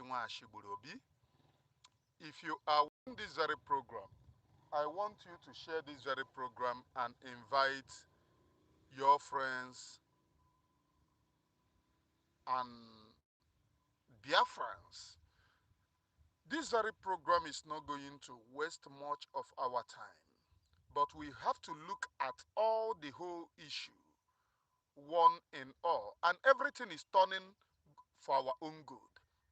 Chinwa Shiburobi. If you are watching this very program, I want you to share this very program and invite your friends and Biafrans. This very program is not going to waste much of our time, but we have to look at all the whole issue, one in all, and everything is turning for our own good.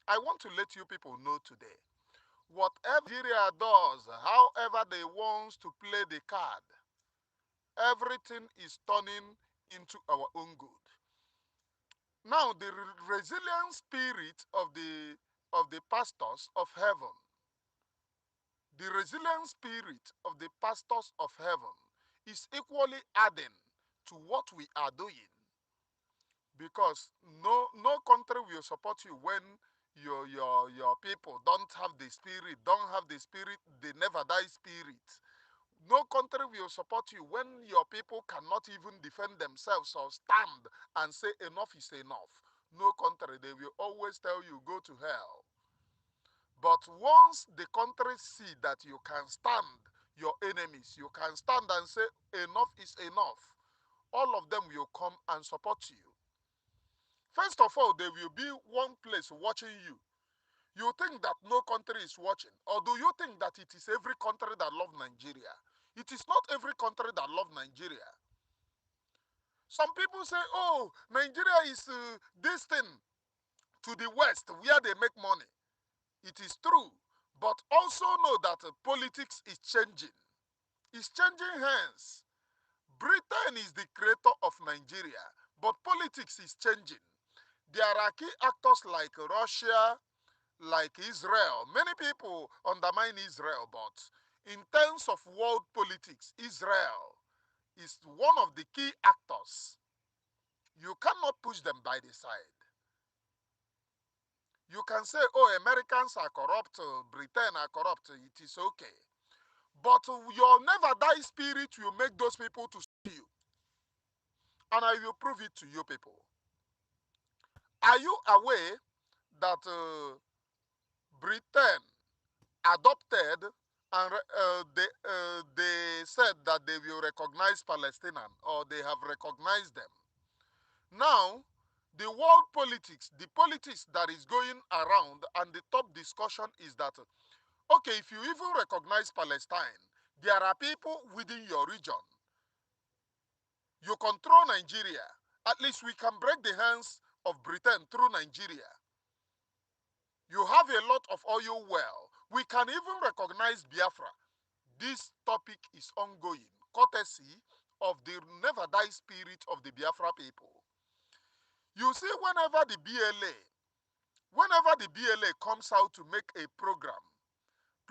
I want to let you people know today, whatever Nigeria does, however they want to play the card, everything is turning into our own good. Now, the resilient spirit of the pastors of heaven, the resilient spirit of the pastors of heaven is equally adding to what we are doing, because no country will support you when your people don't have the spirit, the never die spirit. No country will support you when your people cannot even defend themselves or stand and say enough is enough. No country, they will always tell you go to hell. But once the country see that you can stand your enemies, you can stand and say enough is enough, all of them will come and support you. First of all, there will be one place watching you. You think that no country is watching, or do you think that it is every country that loves Nigeria? It is not every country that loves Nigeria. Some people say, oh, Nigeria is distant to the West where they make money. It is true, but also know that politics is changing. It's changing hands. Britain is the creator of Nigeria, but politics is changing. There are key actors like Russia, like Israel. Many people undermine Israel, but in terms of world politics, Israel is one of the key actors. You cannot push them by the side. You can say, oh, Americans are corrupt, Britain are corrupt, it is okay. But your never die spirit will make those people to see you. And I will prove it to you people. Are you aware that Britain adopted and they said that they will recognize Palestinians, or they have recognized them? Now, the world politics, the politics that is going around, and the top discussion is that, okay, if you even recognize Palestine, there are people within your region. You control Nigeria. At least we can break the hands of Britain through Nigeria. You have a lot of oil well. We can even recognize Biafra. This topic is ongoing, courtesy of the never die spirit of the Biafra people. You see, whenever the BLA comes out to make a program,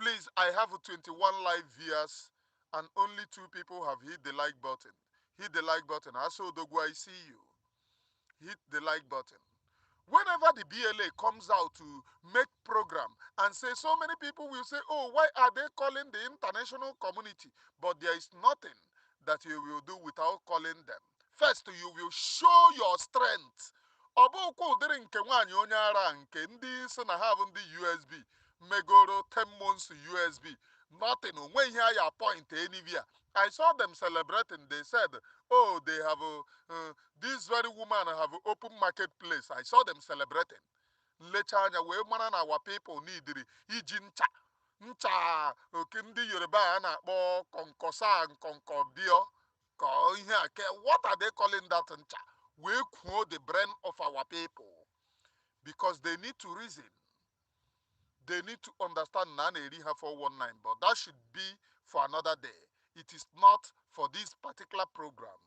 please, I have 21 live viewers and only 2 people have hit the like button. Hit the like button. Aso Dogu, I see you. Hit the like button. Whenever the BLA comes out to make program and say, so many people will say, oh, why are they calling the international community? But there is nothing that you will do without calling them. First, you will show your strength. Ọbụkwa ụdịrị nke nwaanyị onye ara nke ndị si na ha bụ ndị USB megoro 10 months USB. Nothing. When here you point anywhere. I saw them celebrating. They said, oh, they have this very woman have an open marketplace. I saw them celebrating. Lechanya we mana na our people need iji ncha ndị Yoruba a na-akpọ konkosa nkonkodio ka ihe ake. What are they calling that ncha? We cool the brain of our people, because they need to reason. They need to understand Naneri have 419, but that should be for another day. It is not for this particular program,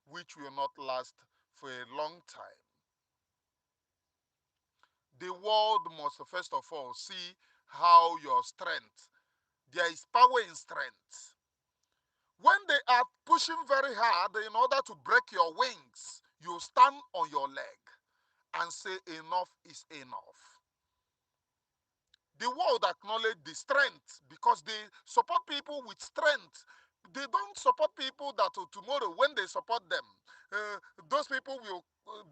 which will not last for a long time. The world must first of all see how your strength, there is power in strength. When they are pushing very hard in order to break your wings, you stand on your leg and say enough is enough. The world acknowledge the strength because they support people with strength. They don't support people that tomorrow when they support them, those people will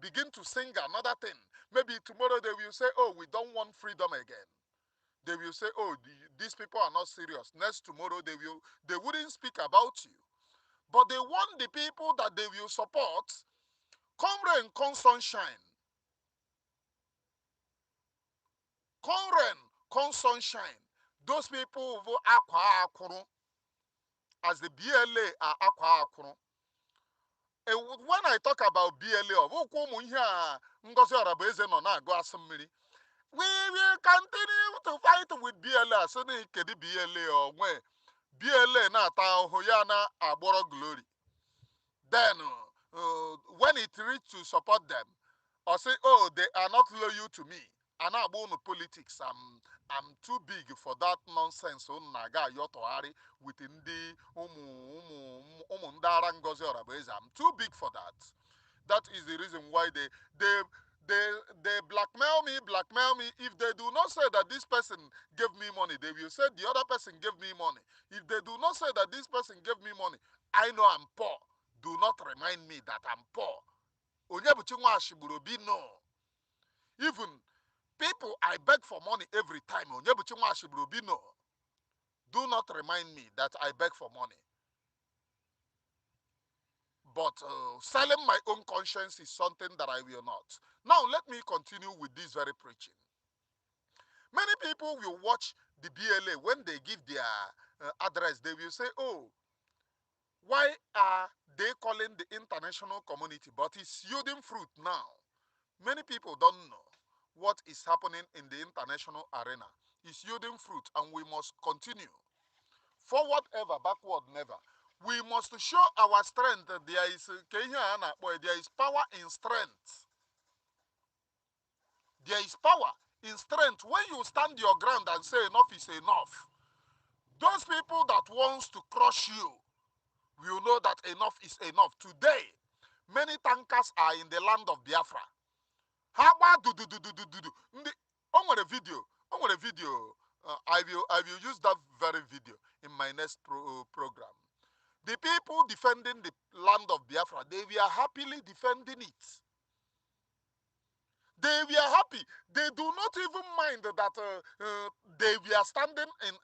begin to sing another thing. Maybe tomorrow they will say, oh, we don't want freedom again. They will say, oh, these people are not serious. Next tomorrow they wouldn't speak about you. But they want the people that they will support. Come rain, come sunshine. Come rain, come sunshine. Those people who are akwa, as the BLA are akwa akuru. When I talk about BLA, we will continue to fight with BLA. So they can BLA or where BLA na Hoyana Aboro glory. Then when it reach to support them, or say, oh, they are not loyal to me. And I'm on politics. I'm too big for that nonsense. Naga yotoari within the I'm too big for that. That is the reason why they blackmail me. If they do not say that this person gave me money, they will say the other person gave me money. If they do not say that this person gave me money, I know I'm poor. Do not remind me that I'm poor. No. Even people I beg for money every time. No. Do not remind me that I beg for money. But selling my own conscience is something that I will not. Now, let me continue with this very preaching. Many people will watch the BLA. When they give their address, they will say, oh, why are they calling the international community? But it's yielding fruit now. Many people don't know what is happening in the international arena. It's yielding fruit, and we must continue. Forward ever, backward never. We must show our strength. There is power in strength. There is power in strength. When you stand your ground and say enough is enough, those people that wants to crush you will know that enough is enough. Today, many tankers are in the land of Biafra. How about do? On a video, I will use that very video in my next program. The people defending the land of Biafra, they were happily defending it. They were happy. They do not even mind that they were standing in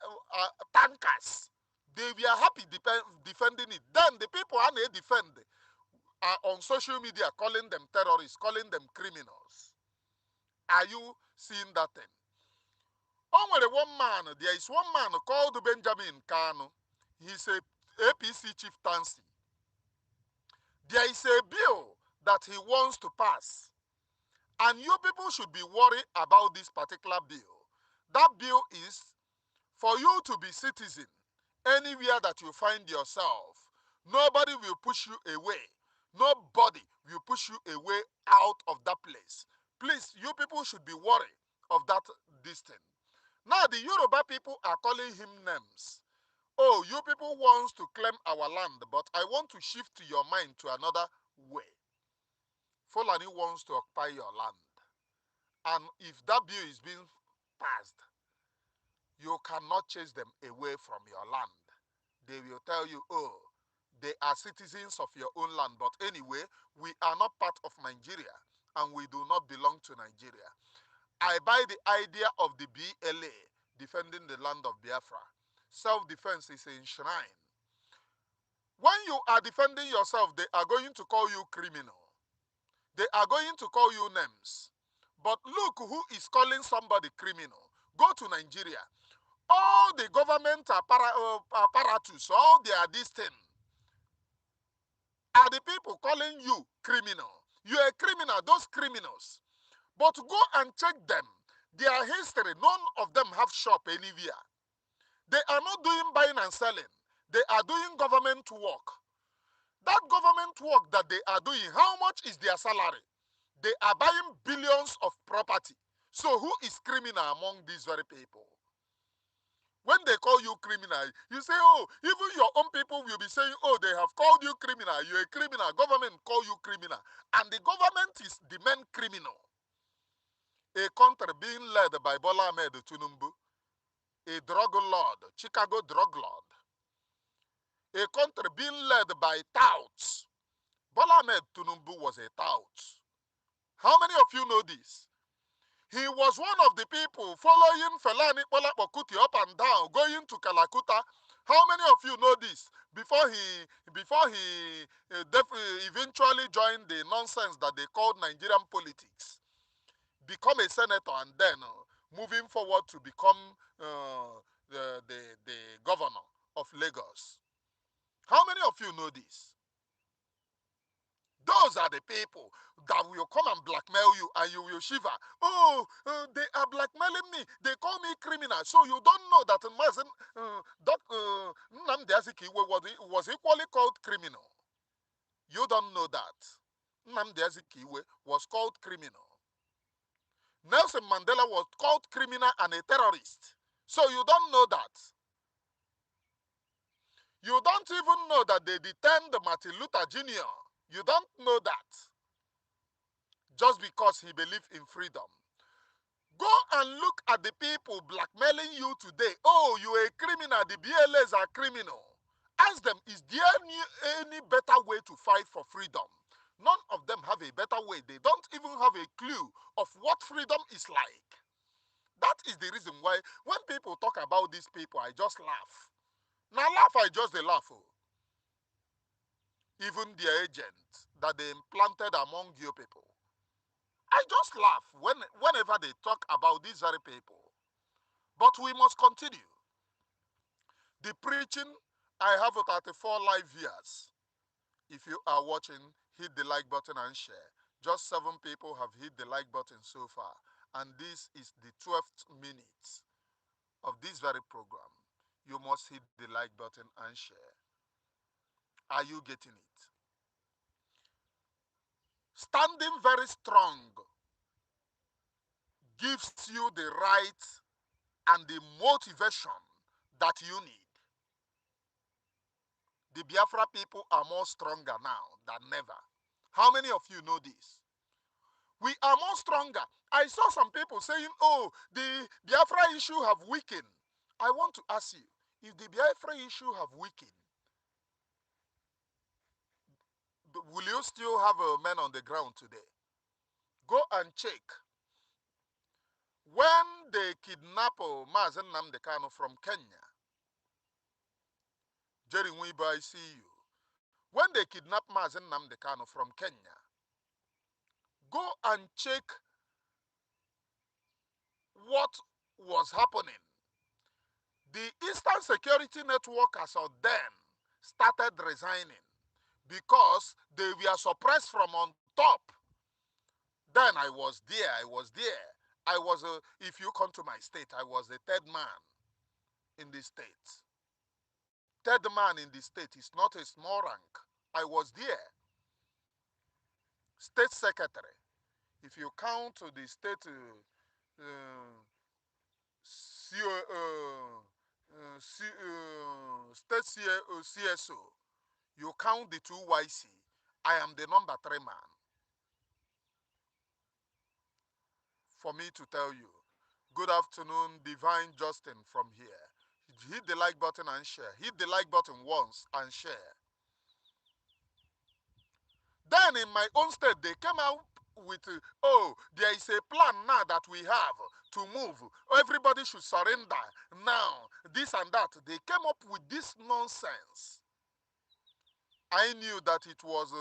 tankers. They were happy defending it. Then the people and they defend are on social media calling them terrorists, calling them criminals. Are you seeing that thing? There is one man called Benjamin Kanu. He's a APC chieftaincy. There is a bill that he wants to pass. And you people should be worried about this particular bill. That bill is for you to be citizen anywhere that you find yourself. Nobody will push you away. Nobody will push you away out of that place. Please, you people should be worried of that distance. Now the Yoruba people are calling him names. Oh, you people want to claim our land, but I want to shift your mind to another way. Fulani wants to occupy your land. And if that bill is being passed, you cannot chase them away from your land. They will tell you, oh, they are citizens of your own land. But anyway, we are not part of Nigeria, and we do not belong to Nigeria. I buy the idea of the BLA defending the land of Biafra. Self-defense is enshrined. When you are defending yourself, they are going to call you criminal. They are going to call you names. But look who is calling somebody criminal. Go to Nigeria. All the government apparatus, all their this thing, are the people calling you criminal. You are a criminal, those criminals. But go and check them. Their history, none of them have shop anywhere. They are not doing buying and selling. They are doing government work. That government work that they are doing, how much is their salary? They are buying billions of property. So who is criminal among these very people? When they call you criminal, you say, oh, even your own people will be saying, oh, they have called you criminal. You're a criminal. Government call you criminal. And the government is the main criminal. A country being led by Bola Ahmed Tinubu, a drug lord, Chicago drug lord. A country being led by touts. Bola Ahmed Tinubu was a tout. How many of you know this? He was one of the people following Felani Polakpo Kuti up and down, going to Kalakuta. How many of you know this? Before he eventually joined the nonsense that they called Nigerian politics, become a senator, and then moving forward to become the governor of Lagos. How many of you know this? Those are the people that will come and blackmail you, and you will shiver. Oh, they are blackmailing me. They call me criminal. So you don't know that Nnamdi Azikiwe was equally called criminal. You don't know that. Nnamdi Azikiwe was called criminal. Nelson Mandela was called criminal and a terrorist. So you don't know that. You don't even know that they detained Martin Luther Jr. You don't know that. Just because he believed in freedom. Go and look at the people blackmailing you today. Oh, you are a criminal. The BLAs are criminal. Ask them, is there any better way to fight for freedom? None of them have a better way. They don't even have a clue of what freedom is like. That is the reason why when people talk about these people, I just laugh. Now laugh, I just they laugh. Oh. Even their agent that they implanted among you people. I just laugh whenever they talk about these very people. But we must continue. The preaching, I have 34 live viewers. If you are watching, hit the like button and share. Just 7 people have hit the like button so far. And this is the 12th minute of this very program. You must hit the like button and share. Are you getting it? Standing very strong gives you the right and the motivation that you need. The Biafra people are more stronger now than never. How many of you know this? We are more stronger. I saw some people saying, oh, the Biafra issue have weakened. I want to ask you, if the Biafra issue have weakened, will you still have men on the ground today? Go and check. When they kidnap Mazen Namdekano from Kenya, Jerry Wiba, I see you. When they kidnap Mazen Namdekano from Kenya, go and check what was happening. The Eastern Security Network as of then started resigning because they were suppressed from on top. Then I was there. I was, if you come to my state, I was the 3rd man in the state. 3rd man in the state is not a small rank. I was there. State secretary. If you count the state state CSO, you count the 2 YC. I am the number 3 man. For me to tell you, good afternoon, Divine Justin from here. Hit the like button and share. Hit the like button once and share. Then in my own state, they came out with, oh, there is a plan now that we have to move. Everybody should surrender now. This and that. They came up with this nonsense. I knew that it was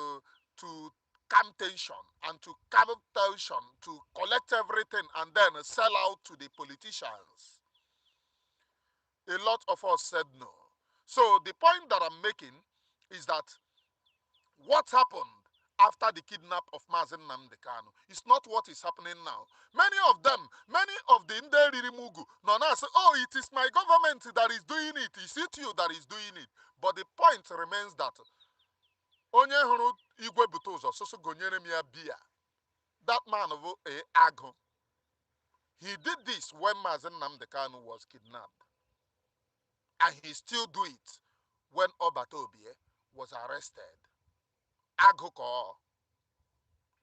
to calm tension and to calm tension, to collect everything and then sell out to the politicians. A lot of us said no. So the point that I'm making is that what happened after the kidnap of Mazen Namdekano is not what is happening now. Many of them, many of the Nderi Mugu, now say, oh, it is my government that is doing it. Is it you that is doing it? But the point remains that onye hụrụ igwe bute ụzọ soso gonyere m ya bia. That man of Ago. He did this when Mazen Namdekano was kidnapped. And he still do it when Obatobie was arrested. Agụkọ.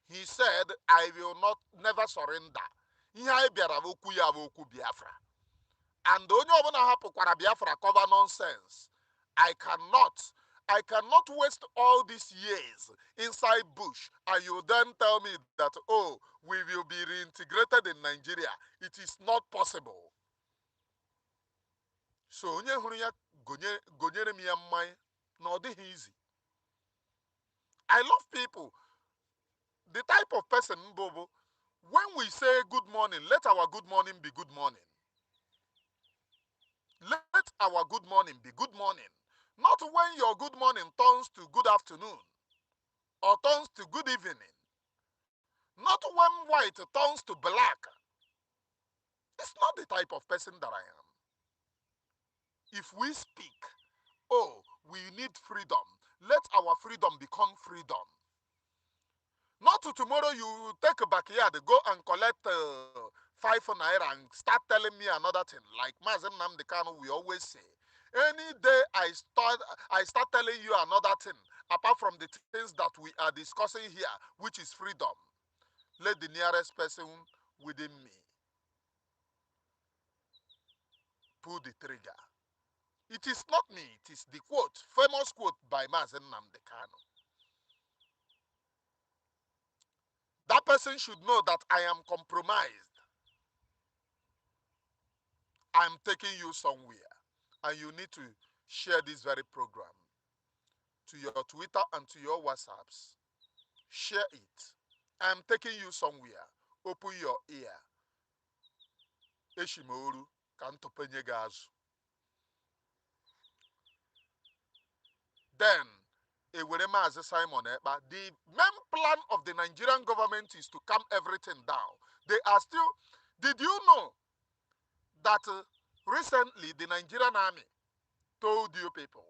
He said, I will never surrender. Ihe anyị bịara okwu ya bụ okwu Biafra. And onye ọbụla hapụkwara Biafra cover nonsense. I cannot I cannot waste all these years inside bush and you then tell me that, oh, we will be reintegrated in Nigeria. It is not possible. So onye hụrụ ya gonyere m ya mmanya na ọ dịghị easy. I love people. The type of person, Bobo, when we say good morning, let our good morning be good morning. Let our good morning be good morning. Not when your good morning turns to good afternoon or turns to good evening. Not when white turns to black. It's not the type of person that I am. If we speak, oh, we need freedom, let our freedom become freedom. Not to tomorrow you take a backyard, go and collect 5 naira and start telling me another thing. Like Mazen Namdekano, we always say, any day I start telling you another thing, apart from the things that we are discussing here, which is freedom, let the nearest person within me pull the trigger. It is not me, it is the quote, famous quote by Mazen Namdekano. That person should know that I am compromised. I'm taking you somewhere. And you need to share this very program to your Twitter and to your WhatsApps. Share it. I'm taking you somewhere. Open your ear. Eshimoru kantopenye gazu. Then, Ewerema as Simon Ekpa, the main plan of the Nigerian government is to calm everything down. They are still, did you know that recently the Nigerian army told you people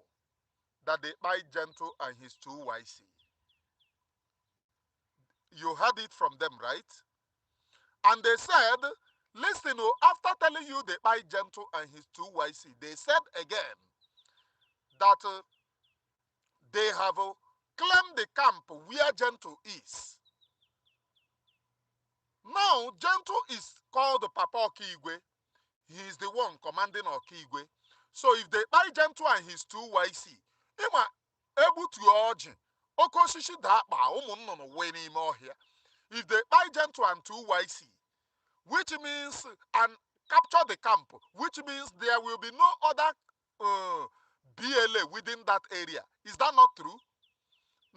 that they buy Gentle and his 2YC? You heard it from them, right? And they said, listen, after telling you they buy Gentle and his 2YC, they said again that they have claimed the camp where Gentle is. Now, Gentle is called Papa Okigwe. He is the one commanding Okigwe. So if they buy Gentle and his 2YC, Ima able to urge Okoshishi Dapa, Umunno Weni Mohia. If they buy Gentle and 2YC, which means, and capture the camp, which means there will be no other BLA within that area. Is that not true?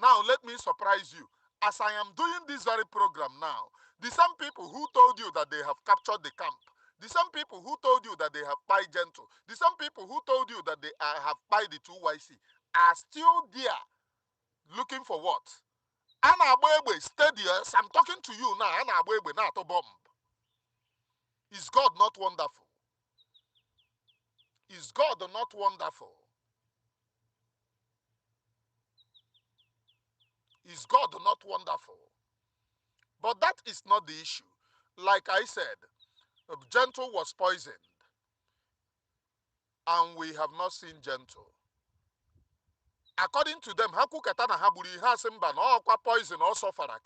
Now, let me surprise you. As I am doing this very program now, the same people who told you that they have captured the camp, the same people who told you that they have buy Gentle, the same people who told you that they have buy the 2YC, are still there looking for what? Ana Abwebe, steadiers. I'm talking to you now. Ana Abwebe, not a bomb. Is God not wonderful? Is God not wonderful? Is God not wonderful? But that is not the issue. Like I said, Gentle was poisoned. And we have not seen Gentle. According to them, Haku Katana Haburi has him ban all poison or sufferer.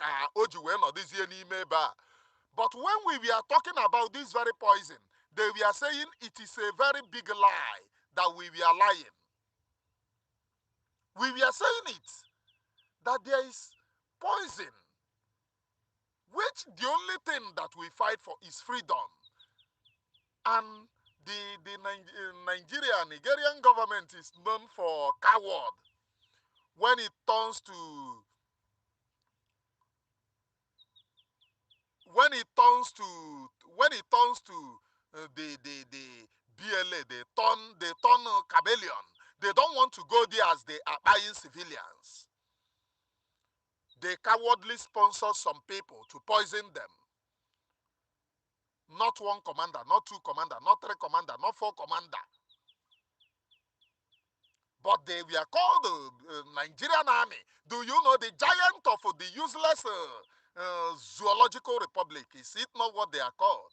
But when we were talking about this very poison, they were saying it is a very big lie that we were lying. We were saying it, that there is poison, which the only thing that we fight for is freedom. And the Nigerian government is known for coward when it turns to the BLA, they turn chameleon. They don't want to go there as they are buying civilians. They cowardly sponsor some people to poison them. Not one commander, not two commander, not three commander, not four commander. But they were called the Nigerian army. Do you know the giant of the useless zoological republic? Is it not what they are called?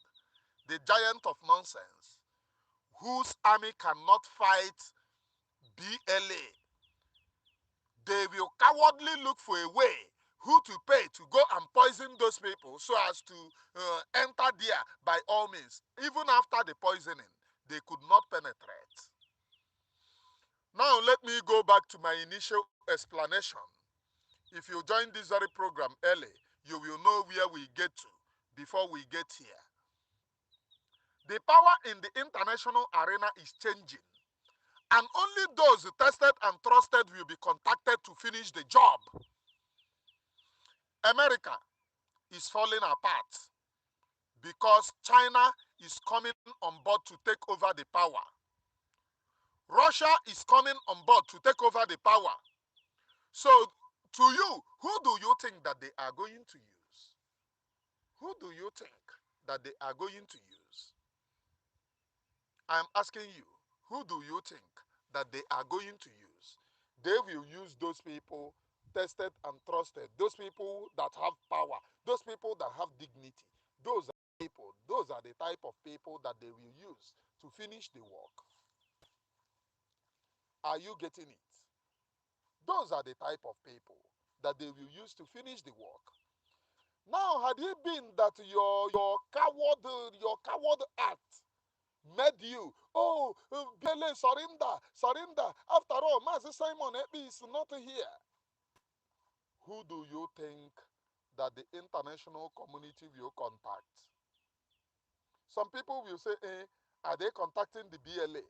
The giant of nonsense, whose army cannot fight BLA. They will cowardly look for a way who to pay to go and poison those people so as to enter there by all means. Even after the poisoning, they could not penetrate. Now let me go back to my initial explanation. If you join this very program early, you will know where we get to before we get here. The power in the international arena is changing, and only those tested and trusted will be contacted to finish the job. America is falling apart because China is coming on board to take over the power. Russia is coming on board to take over the power. So, to you, who do you think that they are going to use? Who do you think that they are going to use? I'm asking you, who do you think that they are going to use? They will use those people tested and trusted, those people that have power, those people that have dignity. Those are the type of people that they will use to finish the work. Are you getting it? Those are the type of people that they will use to finish the work. Now, had it been that your coward act made you, oh, Bele, surrender. After all, Master Simon Epi is not here. Who do you think that the international community will contact? Some people will say, are they contacting the BLA?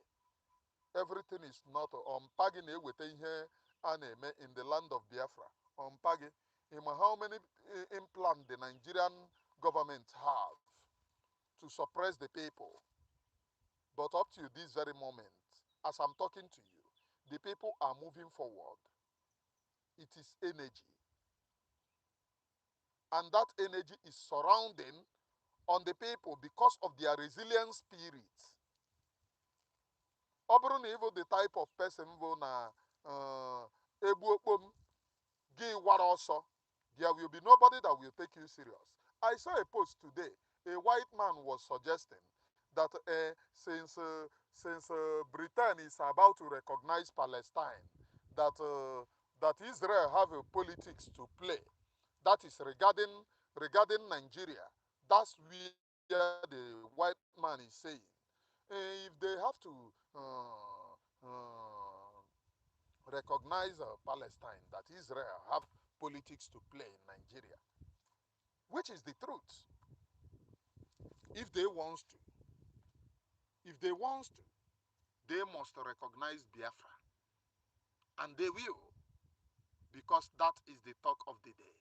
Everything is not on Pagi na-eweta ihe a na-eme in the land of Biafra. On Pagi, how many implants the Nigerian government have to suppress the people? But up to this very moment, as I'm talking to you, the people are moving forward. It is energy. And that energy is surrounding on the people because of their resilient spirit. Ọ bụrụ na ịbụ the type of person bụ na egbu okpom gị wara ọsọ, there will be nobody that will take you serious. I saw a post today. A white man was suggesting that since Britain is about to recognize Palestine, that Israel have a politics to play. That is regarding Nigeria. That's where the white man is saying, if they have to recognize Palestine, that Israel have politics to play in Nigeria, which is the truth. If they want to, they must recognize Biafra, and they will, because that is the talk of the day.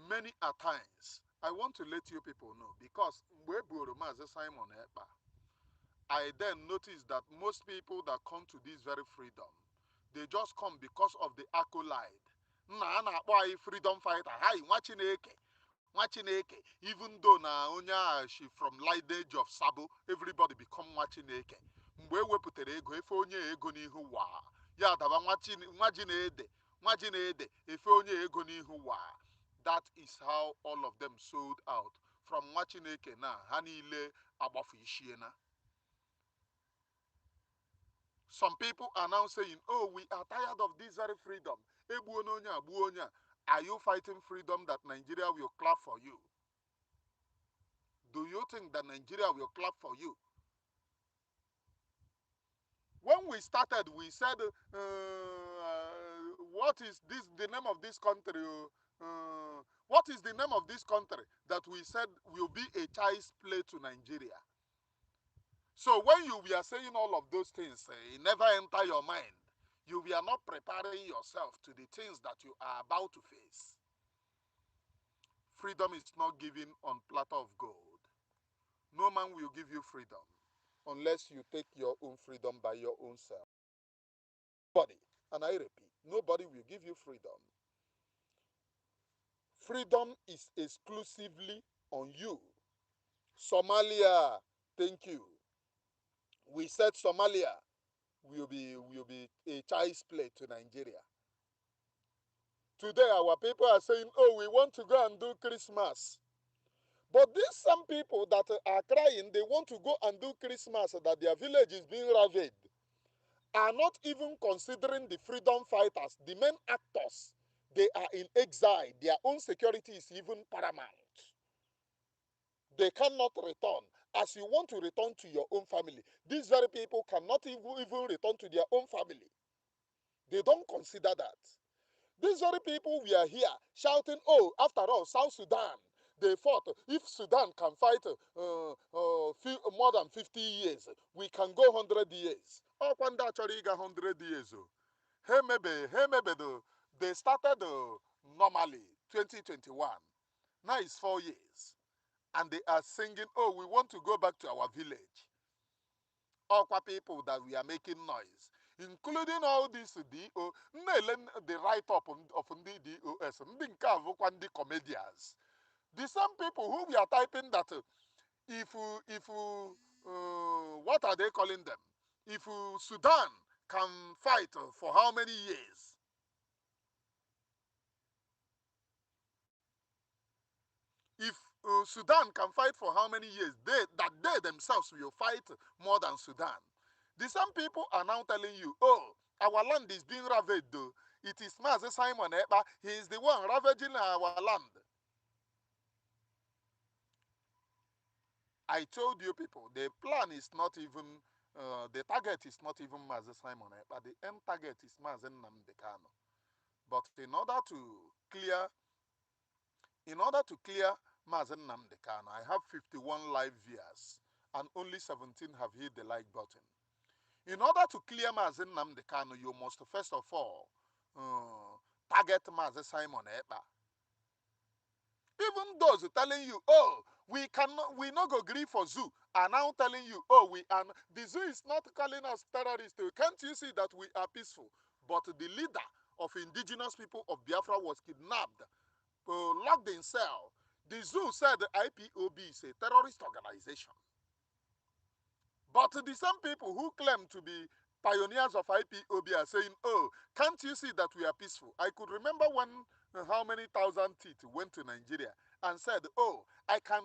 Many a times, I want to let you people know, because Simon Ekpa, I then noticed that most people that come to this very freedom, they just come because of the accolade. Freedom fighter, hi, Chineke. Even though na onye she from lineage of Sabo, everybody become Chineke. Mgbe ewepụtara ego, efe onye ego n'ihu wa. Ya daba nwa ji na-ede, efe onye ego n'ihu wa. That is how all of them sold out. From nwa Chineke na, ha niile agbafu ishiena. Some people are now saying, oh, we are tired of this very freedom. Are you fighting freedom that Nigeria will clap for you? Do you think that Nigeria will clap for you? When we started, we said, what is this? The name of this country? What is the name of this country that we said will be a child's play to Nigeria? So when you were saying all of those things, it never enter your mind. You were not preparing yourself to the things that you are about to face. Freedom is not given on platter of gold. No man will give you freedom unless you take your own freedom by your own self. Nobody, and I repeat, nobody will give you freedom. Freedom is exclusively on you. Somalia, thank you. We said Somalia will be a child's play to Nigeria. Today, our people are saying, oh, we want to go and do Christmas. But these some people that are crying, they want to go and do Christmas, that their village is being ravaged, are not even considering the freedom fighters, the main actors. They are in exile. Their own security is even paramount. They cannot return. as you want to return to your own family. These very people cannot even return to their own family. They don't consider that. These very people we are here shouting, oh, after all, South Sudan, they fought. If Sudan can fight more than 50 years, we can go 100 years. Oh, Kwanda Choriga 100 years. They started normally 2021. Now it's 4 years. And they are singing, oh, we want to go back to our village. Okwa people that we are making noise, including all these DO, the write-up of the DOS, the comedians. The same people who we are typing that what are they calling them? If Sudan can fight for how many years? If Sudan can fight for how many years? They themselves will fight more than Sudan. The same people are now telling you, oh, our land is being ravaged though. It is Mazi Simon Ekpa. He is the one ravaging our land. I told you people, the plan is not even, the target is not even Mazi Simon Ekpa. The end target is Mazi Nnamdi Kanu. But in order to clear Mazi Nnamdi Kanu, I have 51 live viewers and only 17 have hit the like button. In order to clear Mazi Nnamdi Kanu, you must first of all target Mazi Simon Ekpa. Even those telling you, oh, we not go agree for zoo, are now telling you, oh, the zoo is not calling us terrorists. Can't you see that we are peaceful? But the leader of indigenous people of Biafra was kidnapped, locked in cell. The zoo said the IPOB is a terrorist organization. But the same people who claim to be pioneers of IPOB are saying, oh, can't you see that we are peaceful? I could remember when how many thousand teeth went to Nigeria and said, oh, I can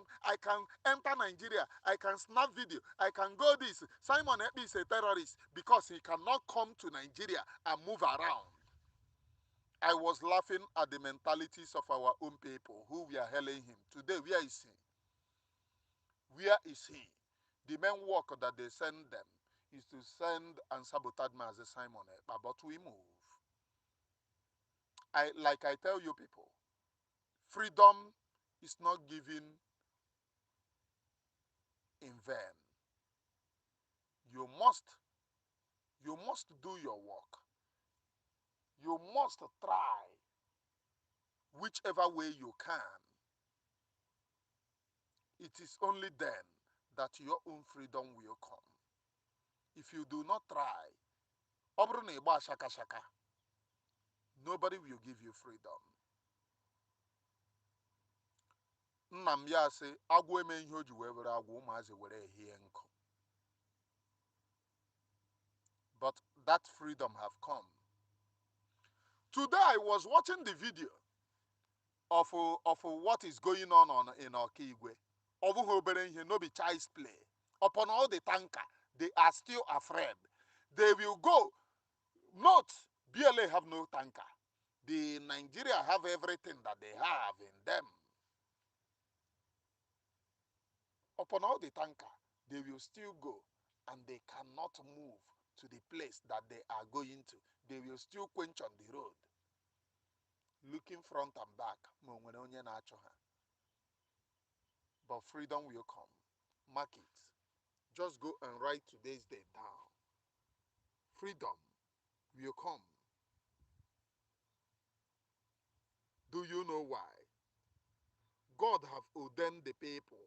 enter Nigeria, I can snap video, I can go this. Simon Ekpa is a terrorist because he cannot come to Nigeria and move around. I was laughing at the mentalities of our own people who we are hailing him. Today, where is he? Where is he? The main work that they send them is to send and sabotage Mazi Simon Ekpa, but we move. Like I tell you people, freedom is not given in vain. You must do your work. You must try whichever way you can. It is only then that your own freedom will come. If you do not try, nobody will give you freedom. Nna m ya sị agwọ eme ihe o ji wee were agwọ ụmụazị were ehie nkụ. But that freedom have come. Today I was watching the video of what is going on in Okigwe. Ọ bụghị obere ihe, no be child's play. Upon all the tanker, they are still afraid. They will go. Not BLA have no tanker. The Nigeria have everything that they have in them. Upon all the tanker, they will still go and they cannot move to the place that they are going to. They will still quench on the road, looking front and back. But freedom will come. Mark it. Just go and write today's date down. Freedom will come. Do you know why? God have ordained the people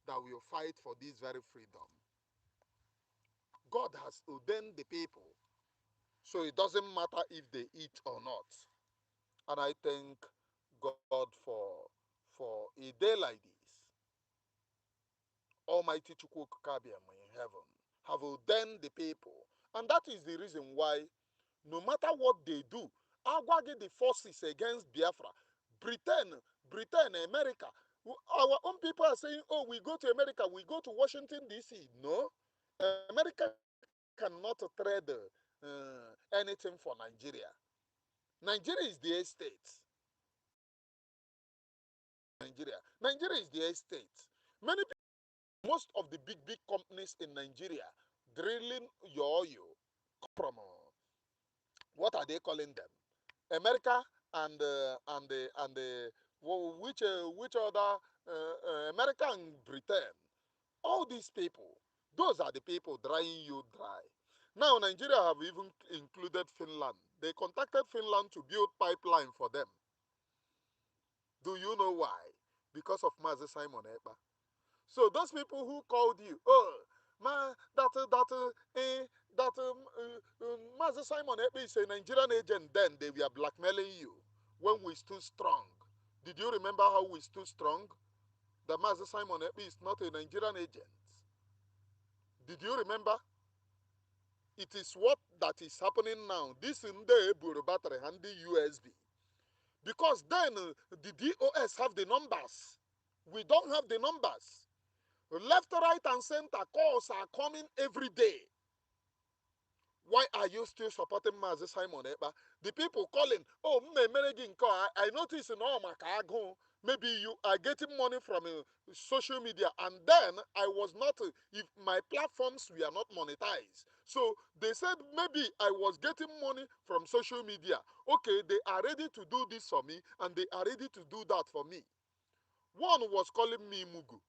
that will fight for this very freedom. God has ordained the people. So it doesn't matter if they eat or not. And I thank God for a day like this. Almighty Chukwukabiam in heaven have ordained the people. And that is the reason why, no matter what they do, Agwagi the forces against Biafra, Britain, America, our own people are saying, oh, we go to America, we go to Washington, D.C. No, America cannot trade anything for Nigeria. Nigeria is the estate. Nigeria is the estate. Many most of the big companies in Nigeria drilling your oil from what are they calling them? America and which other America and Britain. All these people, those are the people drying you dry. Now Nigeria have even included Finland. They contacted Finland to build pipeline for them. Do you know why? Because of Mazi Simon Ekpa. So those people who called you, oh, ma, Mazi Simon Ekpa is a Nigerian agent, then they were blackmailing you when we stood strong. Did you remember how we stood strong? That Mazi Simon Ekpa is not a Nigerian agent. Did you remember? It is what that is happening now. This in the battery and the USB. Because then the DOS have the numbers. We don't have the numbers. Left, right, and center calls are coming every day. Why are you still supporting Mazi Simon Ekpa? The people calling, oh, I notice in all my cargo, maybe you are getting money from social media, and then I was not, if my platforms were not monetized. So they said maybe I was getting money from social media. Okay, they are ready to do this for me, and they are ready to do that for me. One was calling me Mugu,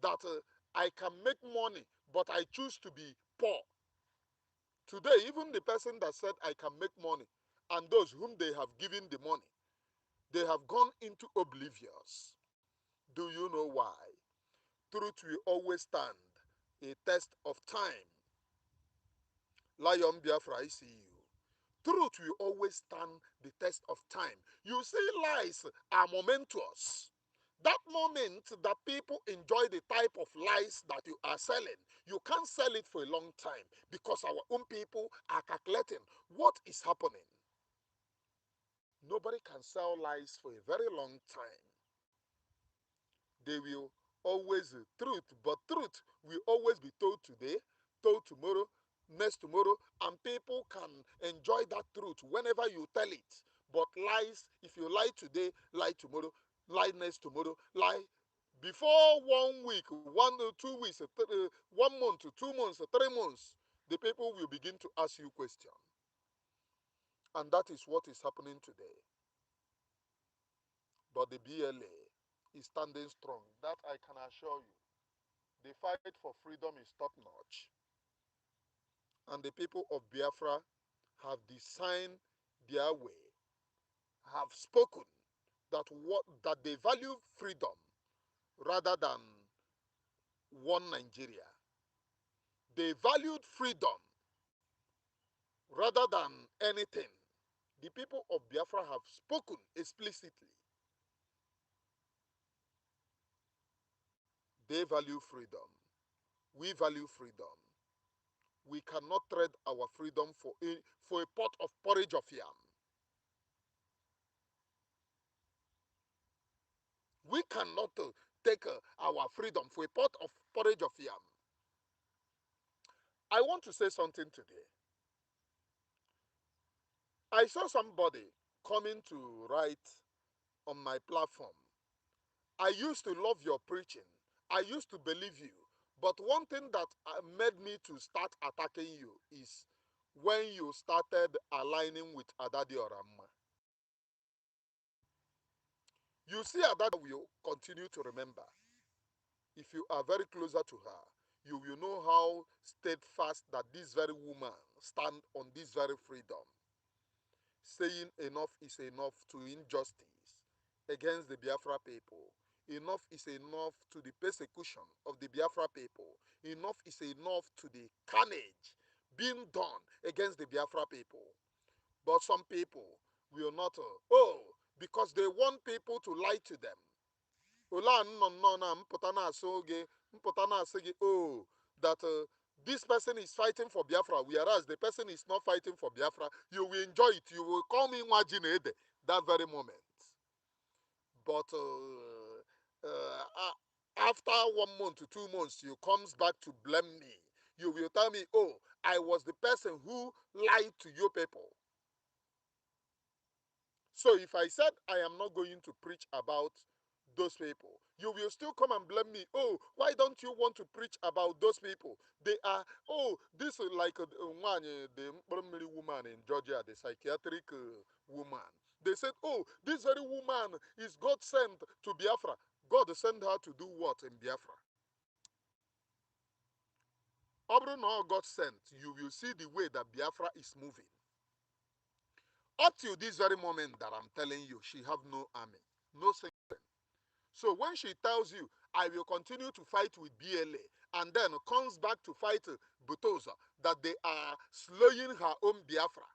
that I can make money, but I choose to be poor. Today, even the person that said I can make money and those whom they have given the money, they have gone into oblivious. Do you know why? Truth will always stand a test of time. Lion Biafra, I see you. Truth will always stand the test of time. You see, lies are momentous. That moment that people enjoy the type of lies that you are selling, you can't sell it for a long time because our own people are calculating what is happening. Nobody can sell lies for a very long time. They will always truth, but truth will always be told today, told tomorrow, next tomorrow, and people can enjoy that truth whenever you tell it. But lies, if you lie today, lie tomorrow, lie next tomorrow, lie before 1 week, 2 weeks, 1 month, 2 months, 3 months, the people will begin to ask you questions. And that is what is happening today. But the BLA is standing strong. That I can assure you. The fight for freedom is top notch. And the people of Biafra have designed their way, have spoken that they value freedom rather than one Nigeria. They valued freedom rather than anything. The people of Biafra have spoken explicitly. They value freedom. We value freedom. We cannot trade our freedom for a pot of porridge of yam. We cannot take our freedom for a pot of porridge of yam. I want to say something today. I saw somebody coming to write on my platform. I used to love your preaching. I used to believe you. But one thing that made me to start attacking you is when you started aligning with Adadi Oramma. You see, Adadi will continue to remember. If you are very closer to her, you will know how steadfast that this very woman stand on this very freedom. Saying enough is enough to injustice against the Biafra people. Enough is enough to the persecution of the Biafra people. Enough is enough to the carnage being done against the Biafra people. But some people will not, because they want people to lie to them. That this person is fighting for Biafra, whereas the person is not fighting for Biafra. You will enjoy it. You will call me Wajinede that very moment. But after 1 month to 2 months, you comes back to blame me. You will tell me, oh, I was the person who lied to your people. So if I said I am not going to preach about those people. You will still come and blame me. Oh, why don't you want to preach about those people? They are, oh, this is like the woman in Georgia, the psychiatric woman. They said, oh, this very woman is God sent to Biafra. God sent her to do what in Biafra? No God sent, you will see the way that Biafra is moving. Up till this very moment that I'm telling you, she have no army, no single. So when she tells you, I will continue to fight with BLA, and then comes back to fight Butoza, that they are slaying her own Biafra.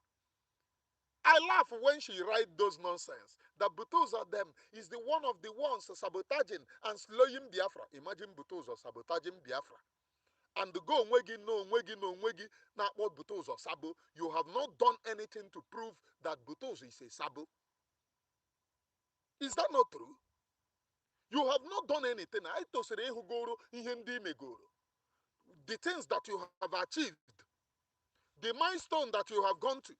I laugh when she writes those nonsense. That Butoza them is the one of the ones sabotaging and slaying Biafra. Imagine Butoza sabotaging Biafra. And the go nwegi no nwegi no nwegi na what Butoza sabo. You have not done anything to prove that Butoza is a sabo. Is that not true? You have not done anything. I to say the things that you have achieved, the milestone that you have gone to.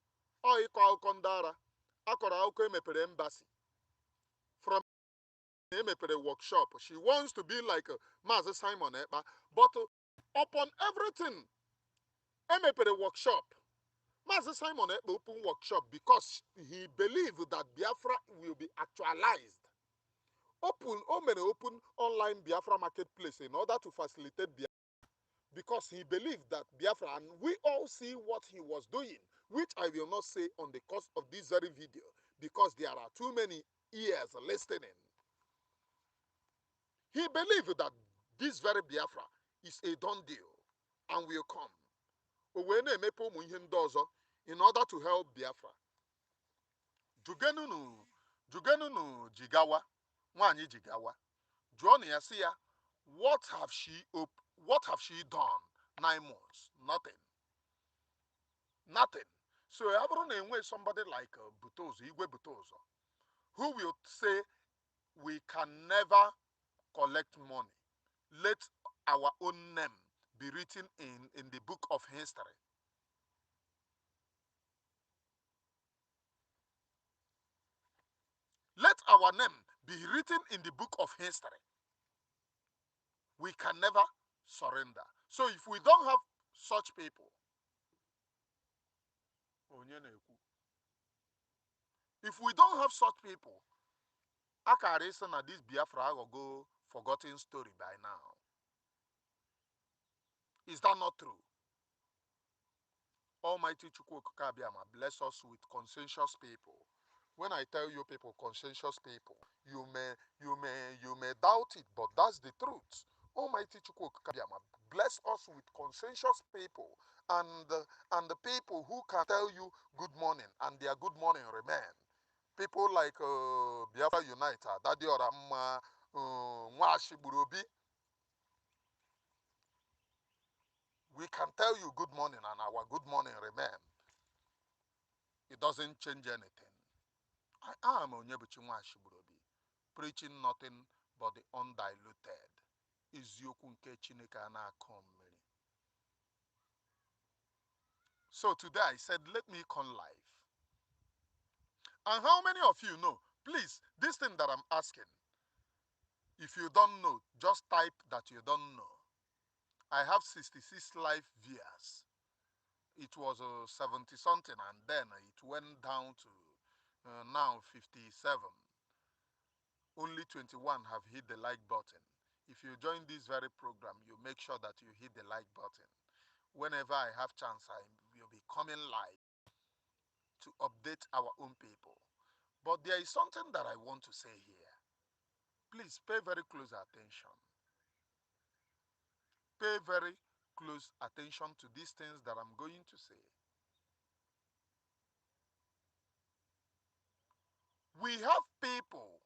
Embassy. From a workshop. She wants to be like Master Simon Ekpa. But upon everything, a workshop. Master Simon Ekpa open workshop because he believed that Biafra will be actualized. Open online Biafra marketplace in order to facilitate Biafra. Because he believed that Biafra, and we all see what he was doing, which I will not say on the course of this very video, because there are too many ears listening. He believed that this very Biafra is a done deal and will come. In order to help Biafra. Jugenunu Jigawa, Wanyi Jigawa. John Yasia, what have she done? 9 months. Nothing. Nothing. So everyone with somebody like Butozo, Igwe Butozo, who will say we can never collect money. Let our own name be written in the book of history. Let our name be written in the book of history. We can never surrender. So if we don't have such people, if we don't have such people, I can reason that this Biafra will go forgotten story by now. Is that not true? Almighty Chukwukabiama bless us with conscientious people. When I tell you people, conscientious people, you may doubt it, but that's the truth. Almighty Chukwukabiama bless us with conscientious people and the people who can tell you good morning and their good morning remain. People like Biafra United, Daddy Oramma, Mwashi Burubi. We can tell you good morning and our good morning remain. It doesn't change anything. I am Onyebuchi Mwashi Burubi, preaching nothing but the undiluted. Iziokwu nke Chineke na-akọ. So today I said, let me come live. And how many of you know? Please, this thing that I'm asking, if you don't know, just type that you don't know. I have 66 live viewers. It was 70 something and then it went down to now 57. Only 21 have hit the like button. If you join this very program, you make sure that you hit the like button. Whenever I have chance, I will be coming live to update our own people. But there is something that I want to say here. Please pay very close attention. Pay very close attention to these things that I'm going to say. We have people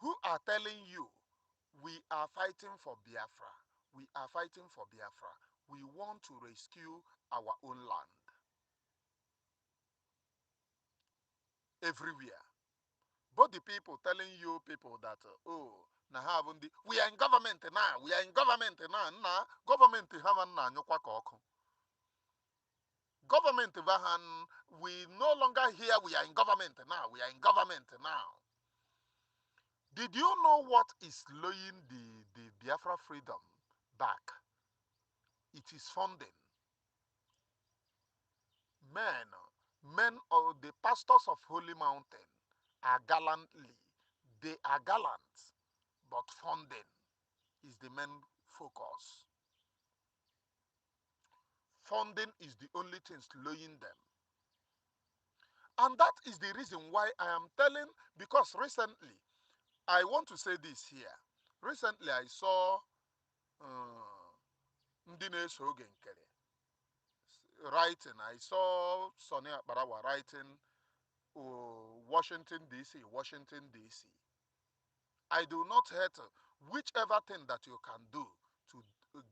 who are telling you, we are fighting for Biafra. We are fighting for Biafra. We want to rescue our own land. Everywhere. But the people telling you people that, we are in government now, we are in government now. Government Government we no longer hear we are in government now, we are in government now. Did you know what is slowing the Biafra freedom back? It is funding. Men, men of the pastors of Holy Mountain are gallantly, they are gallant, but funding is the main focus. Funding is the only thing slowing them. And that is the reason why I am telling, because recently, I want to say this here. Recently, I saw ndị na-eso oge nkere writing. I saw Sonny Akbarawa writing Washington, D.C., Washington, D.C. I do not hate whichever thing that you can do to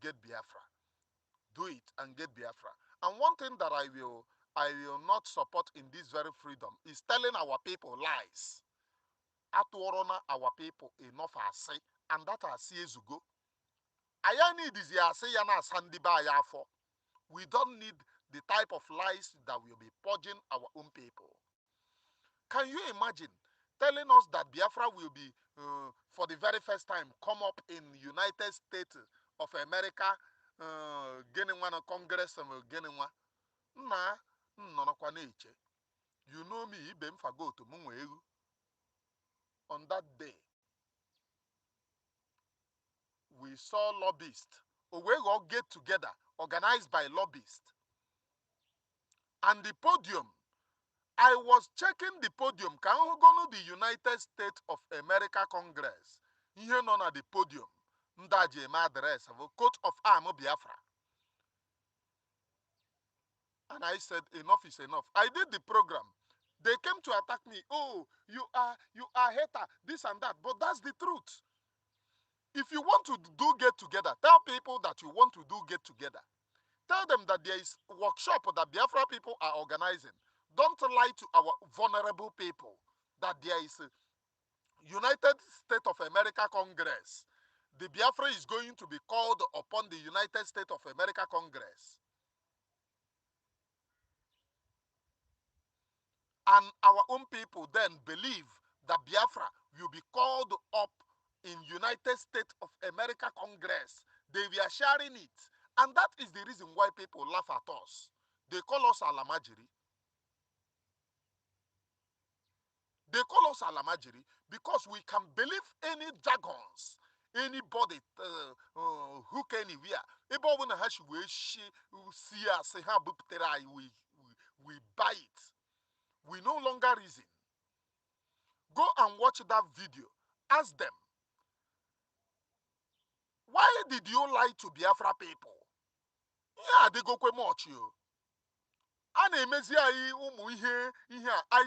get Biafra. Do it and get Biafra. And one thing that I will not support in this very freedom is telling our people lies. Atworona our people enough say, and that say ezugo. I need is say yana sandiba ayafo. We don't need the type of lies that will be purging our own people. Can you imagine telling us that Biafra will be, for the very first time, come up in United States of America, getting one Congress, getting one? Nah, no, you know me, Ibem Fago to Mungwegu. On that day, we saw lobbyists. We all get together, organized by lobbyists. And the podium, I was checking the podium. Can you go to the United States of America Congress? Here none at the podium. Ndaje my address of a coat of arm Biafra. And I said, enough is enough. I did the program. They came to attack me. Oh, you are hater, this and that. But that's the truth. If you want to do get together, tell people that you want to do get together. Tell them that there is a workshop that Biafra people are organizing. Don't lie to our vulnerable people that there is a United States of America Congress. The Biafra is going to be called upon the United States of America Congress. And our own people then believe that Biafra will be called up in United States of America Congress. They were sharing it. And that is the reason why people laugh at us. They call us Alamajiri. They call us Alamajiri because we can believe any jargons, anybody hook anywhere. Even when see us, we buy it. We no longer reason. Go and watch that video. Ask them, why did you lie to Biafra people? Yeah, they go much you. I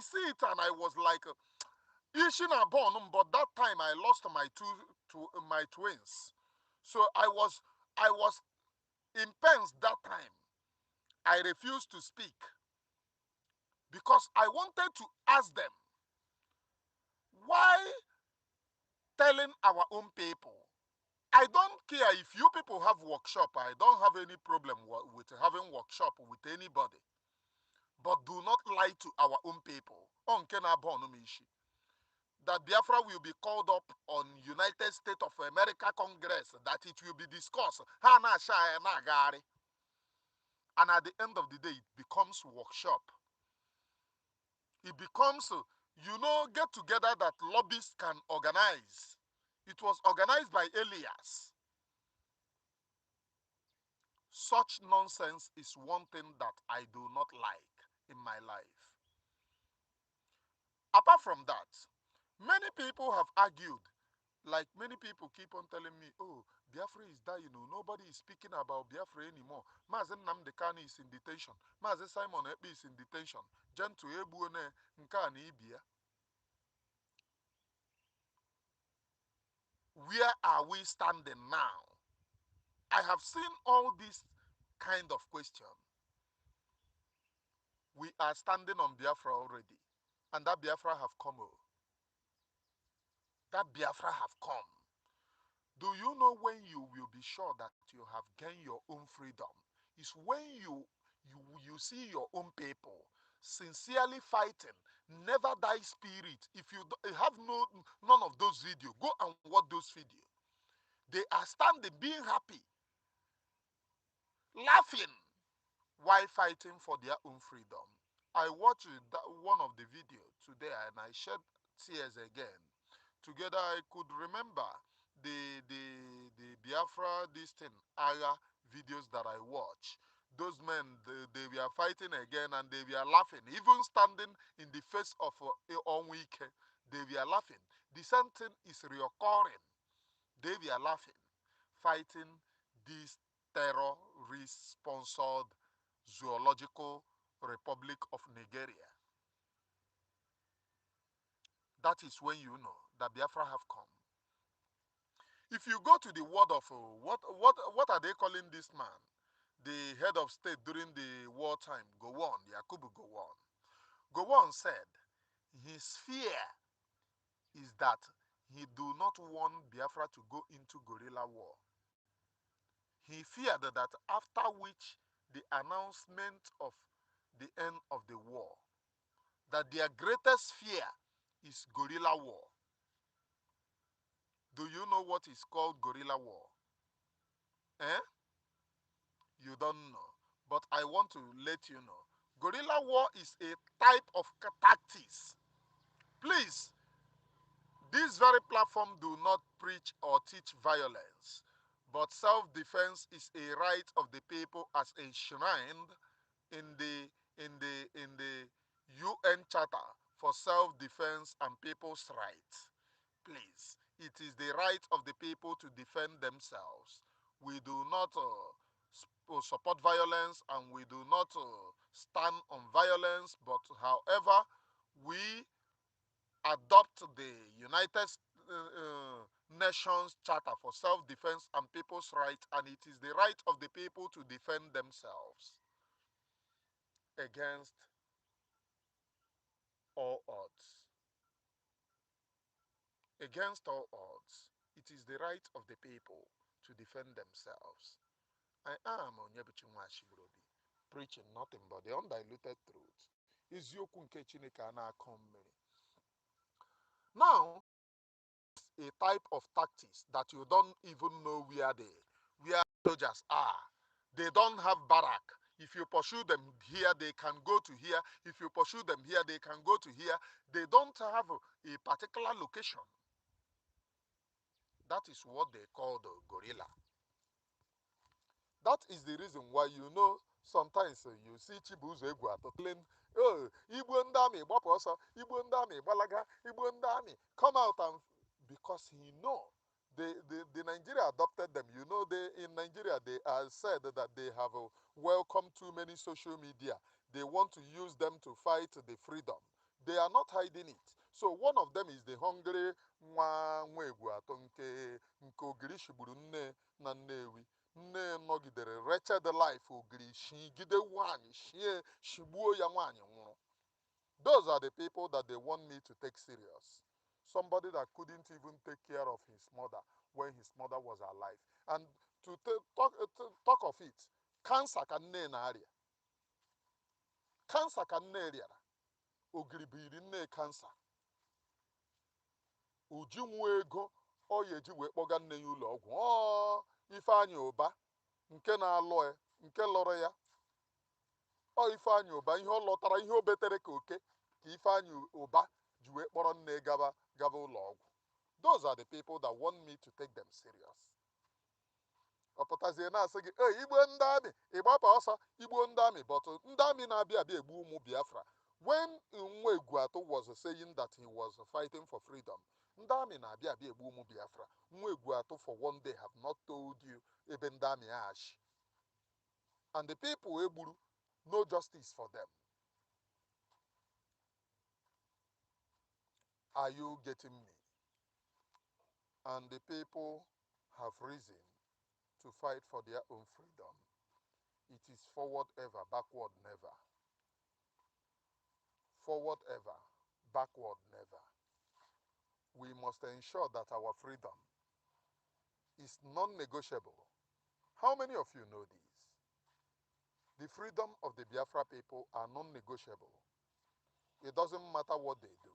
see it and I was like, born, but that time I lost my twins. So I was in pains that time. I refused to speak because I wanted to ask them, why telling our own people? I don't care if you people have workshop. I don't have any problem with having workshop with anybody. But do not lie to our own people. That Biafra will be called up on United States of America Congress, that it will be discussed. And at the end of the day, it becomes workshop. It becomes, get together that lobbyists can organize. It was organized by Elias. Such nonsense is one thing that I do not like in my life. Apart from that, many people have argued. Like many people keep on telling me, oh, Biafra is dying. Nobody is speaking about Biafra anymore. Mazen Namdekani is in detention. Mazen Simon Ekpe is in detention. Gentu Ebuone Nkani Ibia. Where are we standing now? I have seen all these kind of question. We are standing on Biafra already. And that Biafra have come. That Biafra have come. Do you know when you will be sure that you have gained your own freedom? It's when you see your own people sincerely fighting, never die spirit. If you have none of those videos, go and watch those videos. They are standing, being happy, laughing while fighting for their own freedom. I watched one of the videos today and I shed tears again. Together I could remember the the Biafra this thing Aya videos that I watch. Those men they were fighting again and they were laughing. Even standing in the face of Onwike, they were laughing. The same thing is reoccurring. They were laughing, fighting this terrorist sponsored zoological republic of Nigeria. That is when you know that Biafra have come. If you go to the word of what are they calling this man? The head of state during the wartime, Gowon, Yakubu Gowon. Gowon said his fear is that he do not want Biafra to go into guerrilla war. He feared that after which the announcement of the end of the war, that their greatest fear is guerrilla war. Do you know what is called guerrilla war? Eh? You don't know. But I want to let you know. Guerrilla war is a type of tactics. Please, this very platform do not preach or teach violence, but self-defense is a right of the people as enshrined in the UN Charter for self-defense and people's rights. Please, it is the right of the people to defend themselves. We do not support violence and we do not stand on violence, but however, we adopt the United Nations Charter for Self-Defense and People's Rights, and it is the right of the people to defend themselves against all odds. Against all odds, it is the right of the people to defend themselves. I am Onyebuchi Nwashibrobi, preaching nothing but the undiluted truth. Eziokwu nke Chineke a na-akọ mmiri. Now, a type of tactics that you don't even know where soldiers are. They don't have barrack. If you pursue them here, they can go to here. If you pursue them here, they can go to here. They don't have a particular location. That is what they call the guerrilla. That is the reason why you know sometimes you see Chibuzo Egwuato telling, oh, Igbo Ndami, Boposa, Igbo Ndami, Balaga, Igbo Ndami, come out and because he know the Nigeria adopted them. You know, in Nigeria they are said that they have welcomed too many social media. They want to use them to fight the freedom. They are not hiding it. So one of them is the hungry nwa Egwuato nke Ogiri shigburu nne na Nnewi. Nne nọgidere wretched life ogiri shigide nwanyị shie shigbuo ya nwanyị nwụrụ. Those are the people that they want me to take serious. Somebody that couldn't even take care of his mother when his mother was alive. And to talk of it, cancer ka nne na-arịa. Cancer ka nne rịara. Ogiri biri nne cancer. Uji nwa ego ọ ya eji wee kpọga nne ya ụlọ ọgwụ. Ifeanyị Ụba nke na-alụ nke lụrụ ya. Ifeanyị Ụba ihe ọ lọtara ihe o betere ka oke ka Ifeanyị Ụba ji wee kpọrọ nne gaba ụlọ ọgwụ. Those are the people that want me to take them serious. Ọ pụtazie na-asị gị, Igbo ndị amị ịgbapụ ọsọ Igbo ndị amị, but ndị amị na-abịa egbu ụmụ Biafra. When Nwa Egwuato was saying that he was fighting for freedom, ndị amị na-abịa egbu ụmụ Biafra. Nwa Egwuato for one day have not told you ebe ndị amị ash. And the people egburu, no justice for them. Are you getting me? And the people have risen to fight for their own freedom. It is forward ever, backward never. Forward ever, backward never. We must ensure that our freedom is non-negotiable. How many of you know this? The freedom of the Biafra people are non-negotiable. It doesn't matter what they do.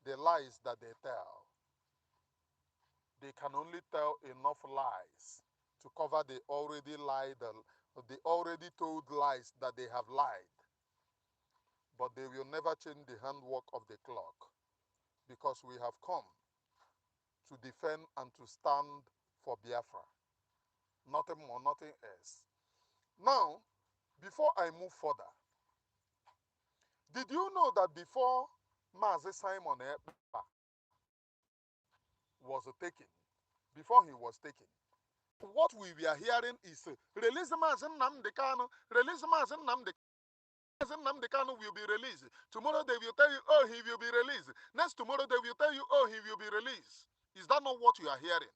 The lies that they tell, they can only tell enough lies to cover the already told lies that they have lied. But they will never change the handwork of the clock, because we have come to defend and to stand for Biafra. Nothing more, nothing else. Now, before I move further, did you know that before Mazi Simon Ekpa was taken, before he was taken, what we were hearing is release Mazi Nnamdi Kanu, release Mazi Nnamdi Kanu will be released. Tomorrow they will tell you, oh, he will be released. Next tomorrow they will tell you, oh, he will be released. Is that not what you are hearing?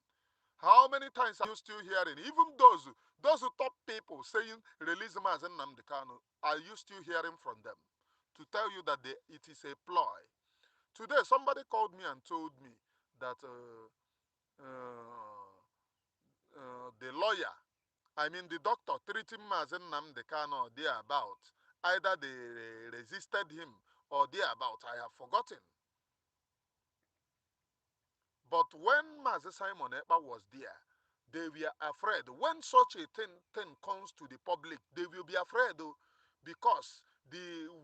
How many times are you still hearing? Even those top people saying release Mazi Nnamdi Kanu, are you still hearing from them to tell you that it is a ploy? Today somebody called me and told me that the lawyer, I mean the doctor treating Mazi Nnamdi Kanu or thereabout, either they resisted him or thereabout, I have forgotten. But when Mazi Simon Ekpa was there, they were afraid. When such a thing comes to the public, they will be afraid, because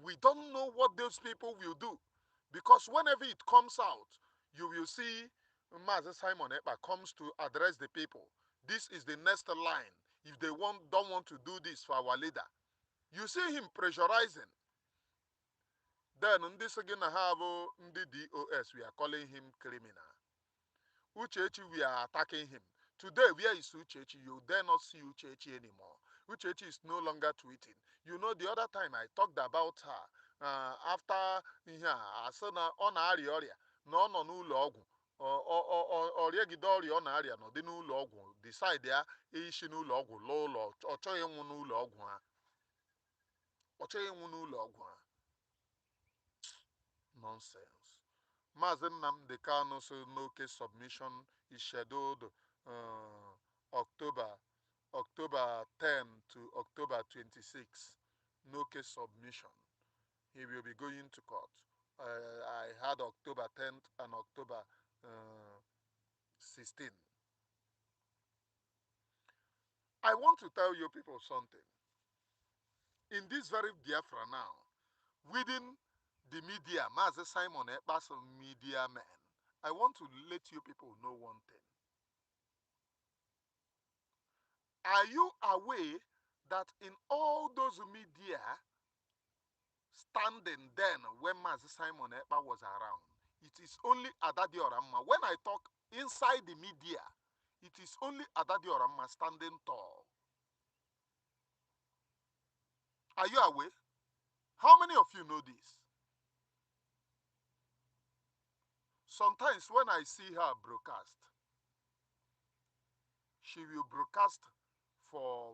we don't know what those people will do. Because whenever it comes out, you will see Mazi Simon Ekpa comes to address the people. This is the next line. If they don't want to do this for our leader, you see him pressurizing. Then in this again, I have the DOS. We are calling him criminal. Uchechi, we are attacking him. Today, where is Uchechi? You dare not see Uchechi anymore. Uchechi is no longer tweeting. You know, the other time I talked about her, after I said on area, no n'ụlọ ọgwụ, ọrịagide ọrịa ọ na-arịa nọ dị n'ụlọ ọgwụ, decide ya ishi n'ụlọ ọgwụ lụọ ụlọ, ọ chọghị ịnwụ n'ụlọ ọgwụ ha. Ọ chọghị ịnwụ n'ụlọ ọgwụ ha. Nonsense. Mazi Nnamdi Kanu's no case submission is scheduled October 10 to October 26. No case submission. He will be going to court. I had October 10th and October 16th. I want to tell you people something. In this very Biafra now, within the media, Mazi Simon Ekpa's media man, I want to let you people know one thing. Are you aware that in all those media standing then when Mazi Simon Ekpa was around, it is only Adadi Oramma. When I talk inside the media, it is only Adadi Oramma standing tall. Are you aware? How many of you know this? Sometimes when I see her broadcast, she will broadcast for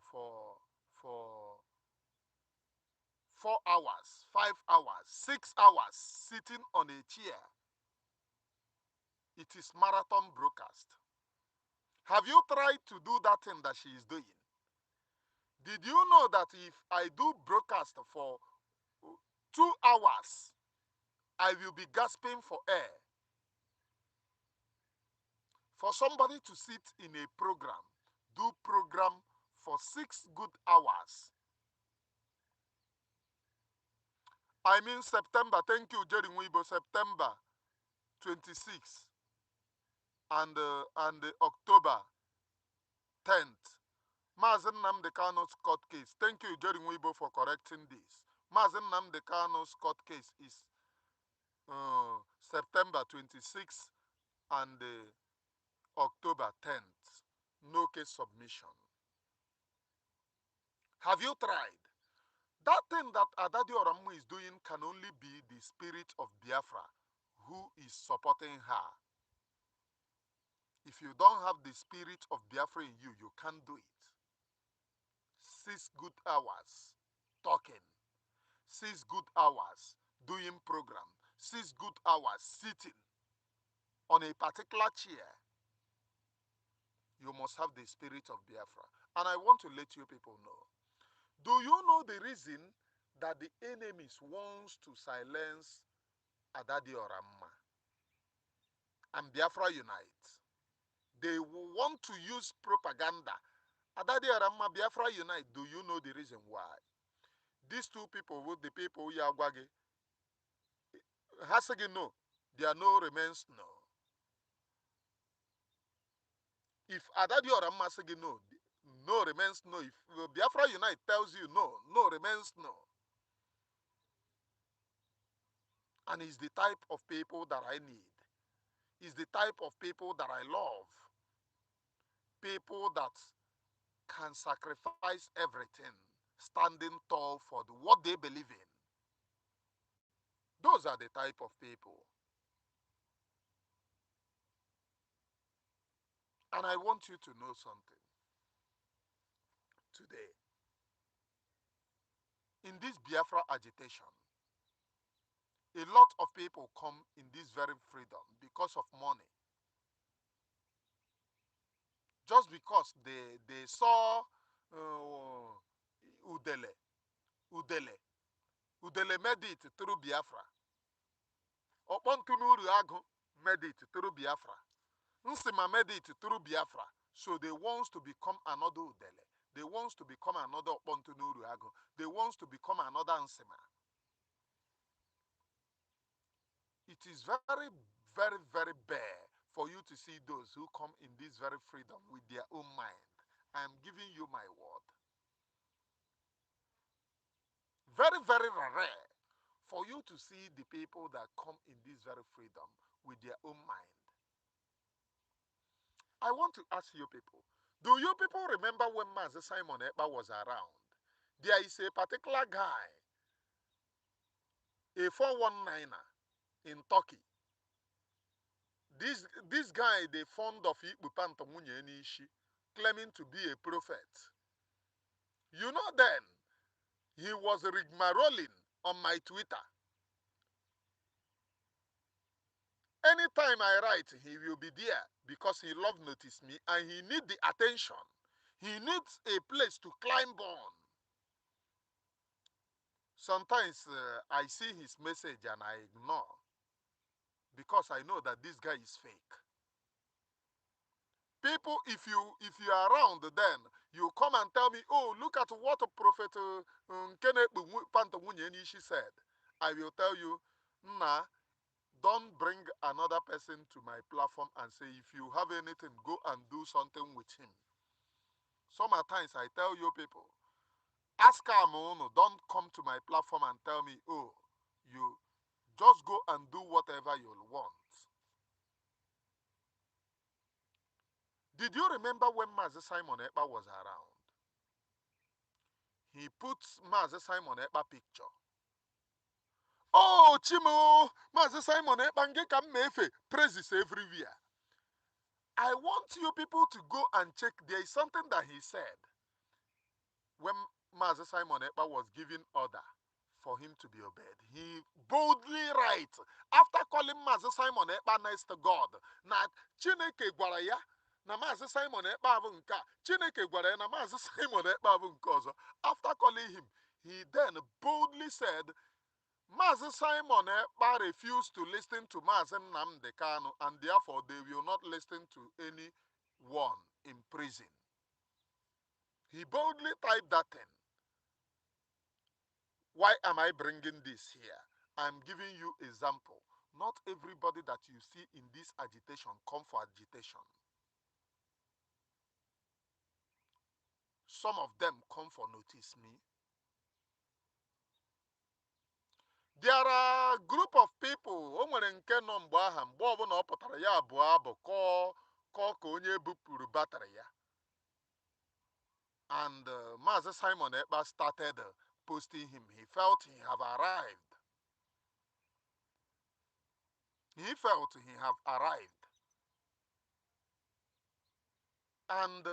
4 hours, 5 hours, 6 hours sitting on a chair. It is marathon broadcast. Have you tried to do that thing that she is doing? Did you know that if I do broadcast for 2 hours, I will be gasping for air? For somebody to sit in a program, do program for 6 good hours. I mean September, thank you Jerry Weibo, September 26th and October 10th. Mazi Nnamdi Kanu's court case. Thank you Jerry Weibo for correcting this. Mazi Nnamdi Kanu's court case is September 26th and October 10th. No case submission. Have you tried? That thing that Adadi Oramu is doing can only be the spirit of Biafra who is supporting her. If you don't have the spirit of Biafra in you, you can't do it. 6 good hours talking. 6 good hours doing program. 6 good hours sitting on a particular chair. You must have the spirit of Biafra. And I want to let you people know. Do you know the reason that the enemies wants to silence Adadi Oramma and Biafra Unite. They want to use propaganda. Adadi Oramma, Biafra Unite. Do you know the reason why? These two people, with the people Yagwage, Hasagi no, their no remains no. If Adadi Oramma say no, no remains no. If Biafra Unite tells you no, no remains no. And it's the type of people that I need. It's the type of people that I love. People that can sacrifice everything, standing tall for what they believe in. Those are the type of people. And I want you to know something today. In this Biafra agitation, a lot of people come in this very freedom because of money. Just because they saw Udele, Udele, Udele made it through Biafra. Opontunuru Agu made it through Biafra. Nsima made it through Biafra. So they want to become another Udele. They want to become another Opontunuru Agu. They want to become another Nsima. It is very, very, very bad for you to see those who come in this very freedom with their own mind. I am giving you my word. Very, very rare for you to see the people that come in this very freedom with their own mind. I want to ask you people, do you people remember when Master Simon Ekpa was around? There is a particular guy, a 419er in Turkey. This guy, they fond of Ikpupanto Munye Nishi, claiming to be a prophet. You know then, he was rigmaroling on my Twitter. Anytime I write, he will be there because he love notice me and he need the attention. He needs a place to climb on. Sometimes I see his message and I ignore because I know that this guy is fake. People, if you are around, then you come and tell me, oh, look at what Prophet Kenneth Pantawunyenishi said. I will tell you, nah, don't bring another person to my platform and say, if you have anything, go and do something with him. Sometimes I tell you people, ask Amono, don't come to my platform and tell me, oh, you just go and do whatever you want. Did you remember when Mazi Simon Ekpa was around? He puts Mazi Simon Ekpa picture. Oh, Chimo, Mazi Simon Ekpa ngeka mefe, praises everywhere. I want you people to go and check. There is something that he said when Mazi Simon Ekpa was giving order for him to be obeyed. He boldly writes, after calling Mazi Simon Ekpa next to God, na Chineke gwara ya na Mazi Simon Ekpa abụ nke a, Chineke gwara ya na Mazi Simon Ekpa abụ nke ọzọ. After calling him, he then boldly said, Mazi Simon Ekpa refused to listen to Mazi Nnamdi Kanu, and therefore they will not listen to anyone in prison. He boldly typed that thing. Why am I bringing this here? I'm giving you example. Not everybody that you see in this agitation come for agitation. Some of them come for notice me. There are a group of people, o nwere nke nọ mgbe aha mgbe ọbụla ọ pụtara ya abụọ abụ kọọ ka onye bupụrụ batrị ya. And Mazi Simon Ekpa started posting him. He felt he have arrived. He felt he have arrived. And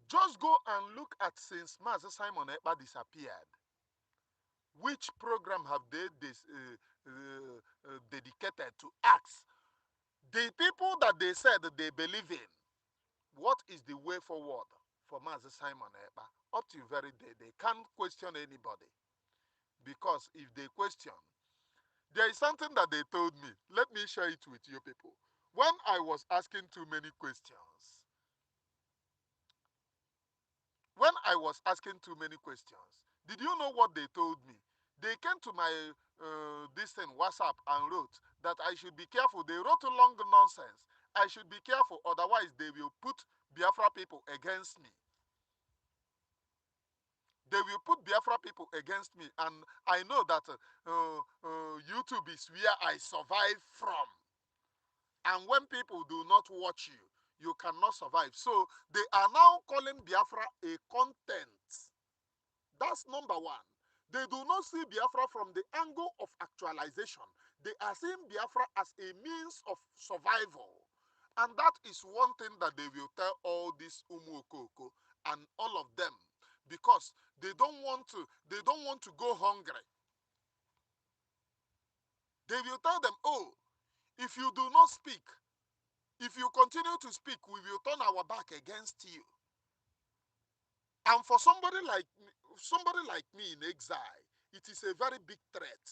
just go and look at since Mazi Simon Ekpa disappeared. Which program have they dedicated to ask the people that they said they believe in, what is the way forward for Mazi Simon Ekpa. Up to very day, they can't question anybody. Because if they question, there is something that they told me. Let me share it with you people. When I was asking too many questions, did you know what they told me? They came to my this thing, WhatsApp, and wrote that I should be careful. They wrote a long nonsense. I should be careful, otherwise they will put Biafra people against me. They will put Biafra people against me, and I know that YouTube is where I survive from. And when people do not watch you, you cannot survive. So they are now calling Biafra a content. That's number one. They do not see Biafra from the angle of actualization. They are seeing Biafra as a means of survival. And that is one thing that they will tell all these Umuokoko and all of them, because they don't want to go hungry. They will tell them, oh, if you do not speak, if you continue to speak, we will turn our back against you. And for somebody like me in exile, it is a very big threat,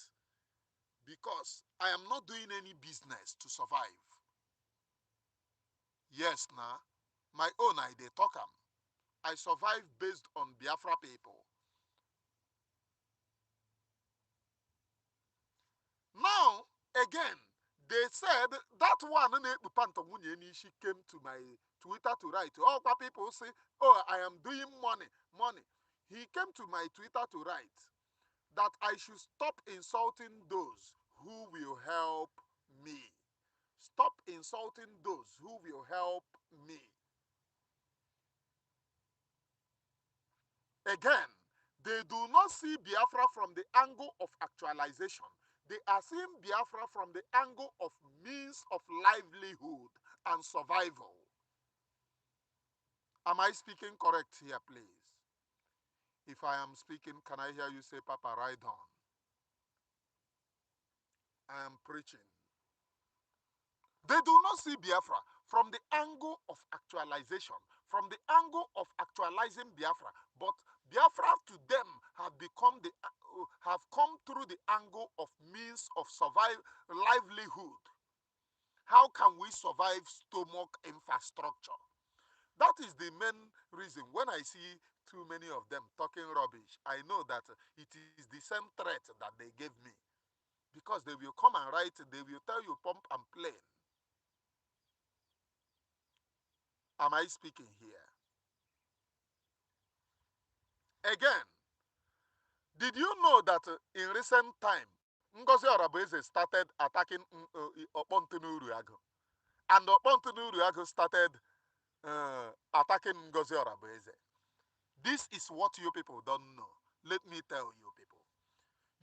because I am not doing any business to survive. Yes, nah, my own I dey talk am. I survive based on Biafra people. Now, again, they said that one came to my Twitter to write. Oh, people say, oh, I am doing money, money. He came to my Twitter to write that I should stop insulting those who will help me. Stop insulting those who will help me. Again, they do not see Biafra from the angle of actualization. They are seeing Biafra from the angle of means of livelihood and survival. Am I speaking correct here, please? If I am speaking, can I hear you say, Papa, ride on? I am preaching. They do not see Biafra from the angle of actualization, from the angle of actualizing Biafra. But Biafra to them have come through the angle of means of livelihood. How can we survive stomach infrastructure? That is the main reason. When I see too many of them talking rubbish, I know that it is the same threat that they gave me. Because they will come and write, they will tell you pump and plain. Am I speaking here? Again, did you know that in recent time, Ngozi Orabueze started attacking Okpontunuriago, and Okpontunuriago started attacking Ngozi Orabueze? This is what you people don't know. Let me tell you people.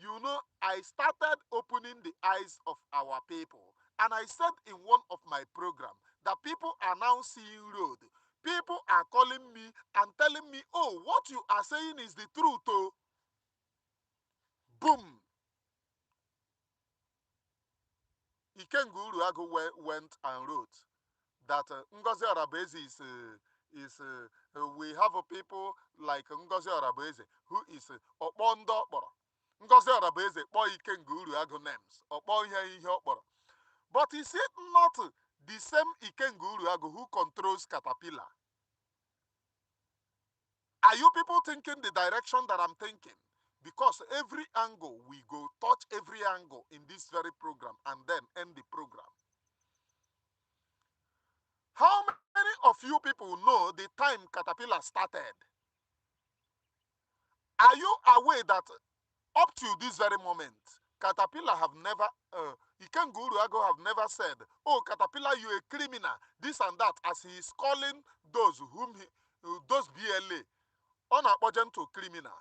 You know, I started opening the eyes of our people, and I said in one of my programs that people are now seeing road. People are calling me and telling me, oh, what you are saying is the truth, oh. Boom. Ikengu Uruagu went and wrote that Ngozi Orabueze we have a people like Ngozi Orabueze who is Okpondo Okporo. Ngozi Orabueze kpọọ Ikengu Uruagu names. Okpọ ihe okporo. But is it not the same Ikengu Uruagu who controls Caterpillar? Are you people thinking the direction that I'm thinking? Because every angle we go, touch every angle in this very program and then end the program. How many of you people know the time Caterpillar started? Are you aware that up to this very moment, Caterpillar have never, Ikengu Uruagu have never said, oh, Caterpillar, you a criminal, this and that, as he is calling those those BLA, on a to criminal,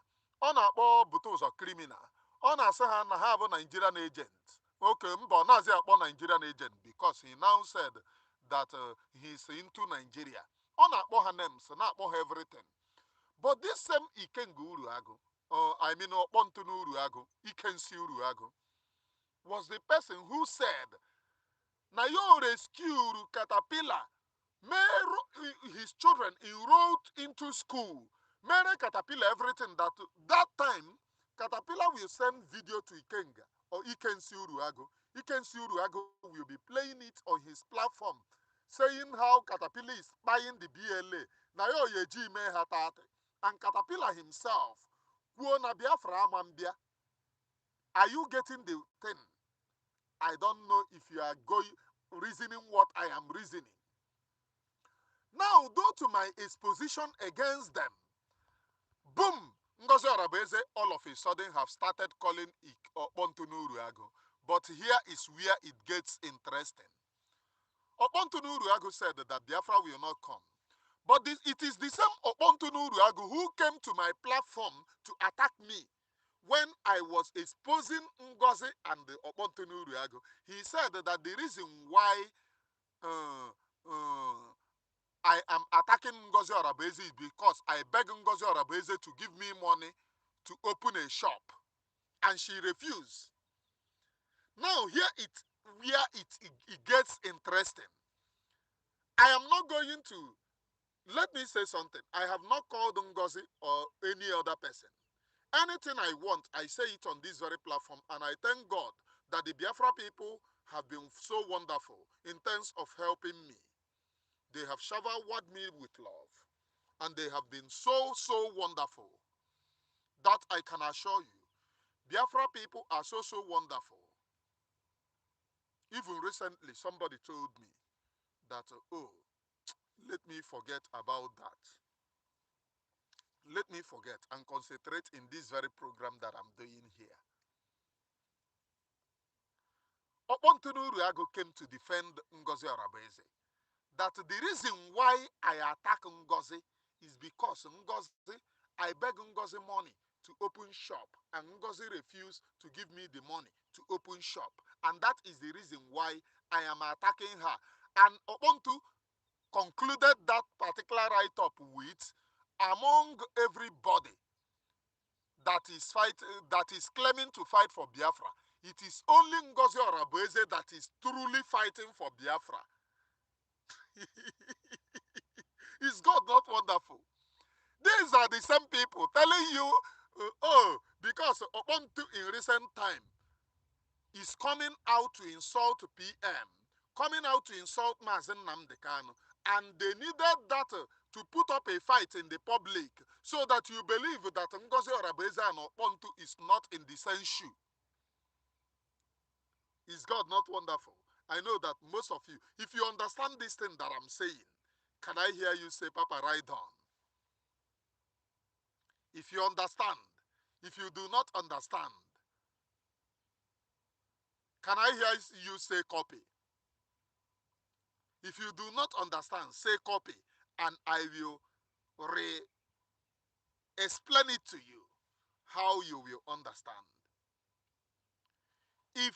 on a butos or criminal, on a sahan have a Nigerian agent. Okay, Mbonazi akpọ Nigerian agent because he now said that he's into Nigeria. On akpọ her names, not everything. But this same Ikengu Uruagu, I mean Okpontunu Uruagu, Ikensi Uruagu, was the person who said, na you rescue Caterpillar. He his children enrolled into school. Many Caterpillar everything that time, Caterpillar will send video to Ikenga or Ikensi Uruago. Ikensi Uruago will be playing it on his platform, saying how Caterpillar is buying the BLA. Na yo yeji me hatate. And Caterpillar himself, Kuona Biafra Amambia. Are you getting the thing? I don't know if you are going reasoning what I am reasoning. Now, due to my exposition against them, boom, Ngozi Orabeze all of a sudden have started calling Okpontunu Uruago. But here is where it gets interesting. Okpontunu Uruago said that Biafra will not come. But it is the same Okpontunu Uruago who came to my platform to attack me when I was exposing Ngozi and the Okpontunu Uruago. He said that the reason why uh, uh, I am attacking Ngozi Orabeze is because I beg Ngozi Orabeze to give me money to open a shop. And she refused. Now here it gets interesting. I am not going to, let me say something. I have not called Ngozi or any other person. Anything I want, I say it on this very platform. And I thank God that the Biafra people have been so wonderful in terms of helping me. They have showered me with love. And they have been so wonderful that I can assure you, Biafra people are so wonderful. Even recently, somebody told me that, oh, let me forget about that. Let me forget and concentrate in this very program that I'm doing here. Okpontunu Uruago came to defend Ngozi Orabeze. That the reason why I attack Ngozi is because Ngozi, I beg Ngozi money to open shop, and Ngozi refused to give me the money to open shop. And that is the reason why I am attacking her. And Okpontu concluded that particular write-up with, among everybody that is claiming to fight for Biafra, it is only Ngozi Orabeze that is truly fighting for Biafra. Is God not wonderful? These are the same people telling you, oh, because Ubuntu in recent time is coming out to insult PM, coming out to insult Mazen Namdekano, and they needed that to put up a fight in the public so that you believe that Ngozi Orabeze and Ubuntu is not in the same shoe. Is God not wonderful? I know that most of you, if you understand this thing that I'm saying, can I hear you say, Papa, ride on? If you understand, if you do not understand, can I hear you say copy? If you do not understand, say copy, and I will explain it to you how you will understand. If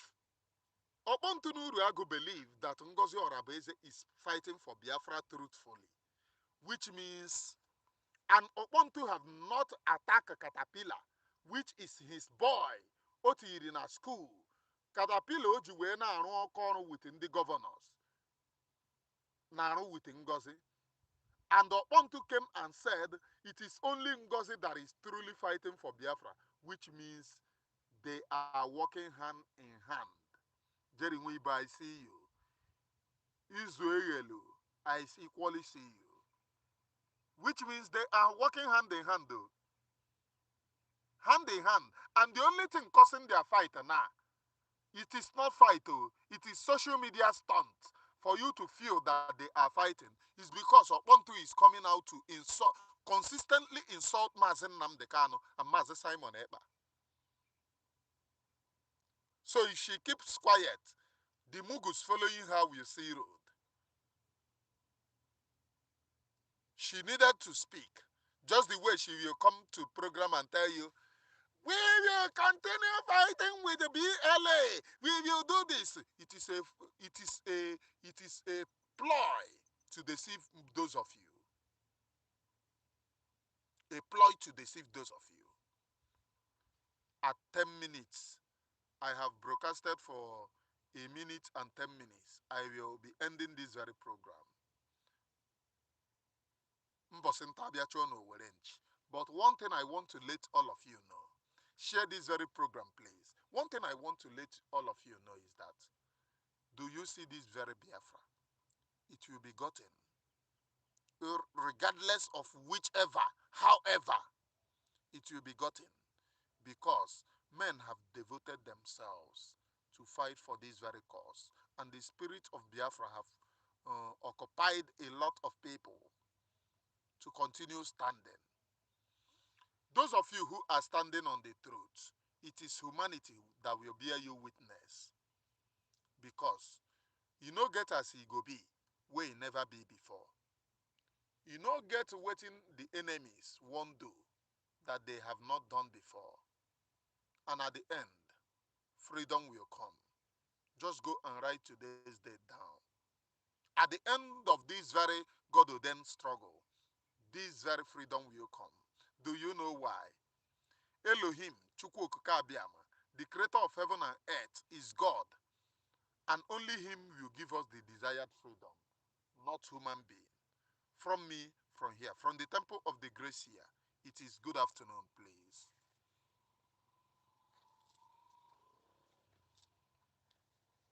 Obontunu Uruago believe that Ngozi Orabeze is fighting for Biafra truthfully, which means, and Opontu have not attacked Caterpillar, which is his boy, Otiri na school. Caterpillar oji wee na-arụ ọkụ ọrụ with the governors, na-arụ with Ngozi. And Opontu came and said, it is only Ngozi that is truly fighting for Biafra, which means they are working hand in hand. Jerry Wiba, I see you. Israel, I equally see you. Which means they are working hand in hand, though. Hand in hand. And the only thing causing their fight now, it is not fight, oh, it is social media stunt for you to feel that they are fighting. It's because Opontu is coming out to consistently insult Mazen Namdekano and Mazen Simon Eba. So if she keeps quiet, the Mugus following her will see road. She needed to speak. Just the way she will come to program and tell you, we will continue fighting with the BLA. We will do this. It is a ploy to deceive those of you. A ploy to deceive those of you. At 10 minutes, I have broadcasted for 1 minute and 10 minutes. I will be ending this very program. But one thing I want to let all of you know, share this very program, please. One thing I want to let all of you know is that, do you see this very Biafra? It will be gotten, regardless of whichever, however, it will be gotten, because men have devoted themselves to fight for this very cause, and the spirit of Biafra have occupied a lot of people to continue standing. Those of you who are standing on the truth, it is humanity that will bear you witness, because you no get as he go be where he never be before. You no get waiting the enemies won't do that they have not done before. And at the end, freedom will come. Just go and write today's date down. At the end of this very God ordained struggle, this very freedom will come. Do you know why? Elohim, Chukwu Okike Abiyama, the creator of heaven and earth, is God. And only him will give us the desired freedom, not human being. From me, from here, from the temple of the grace here, it is good afternoon, please.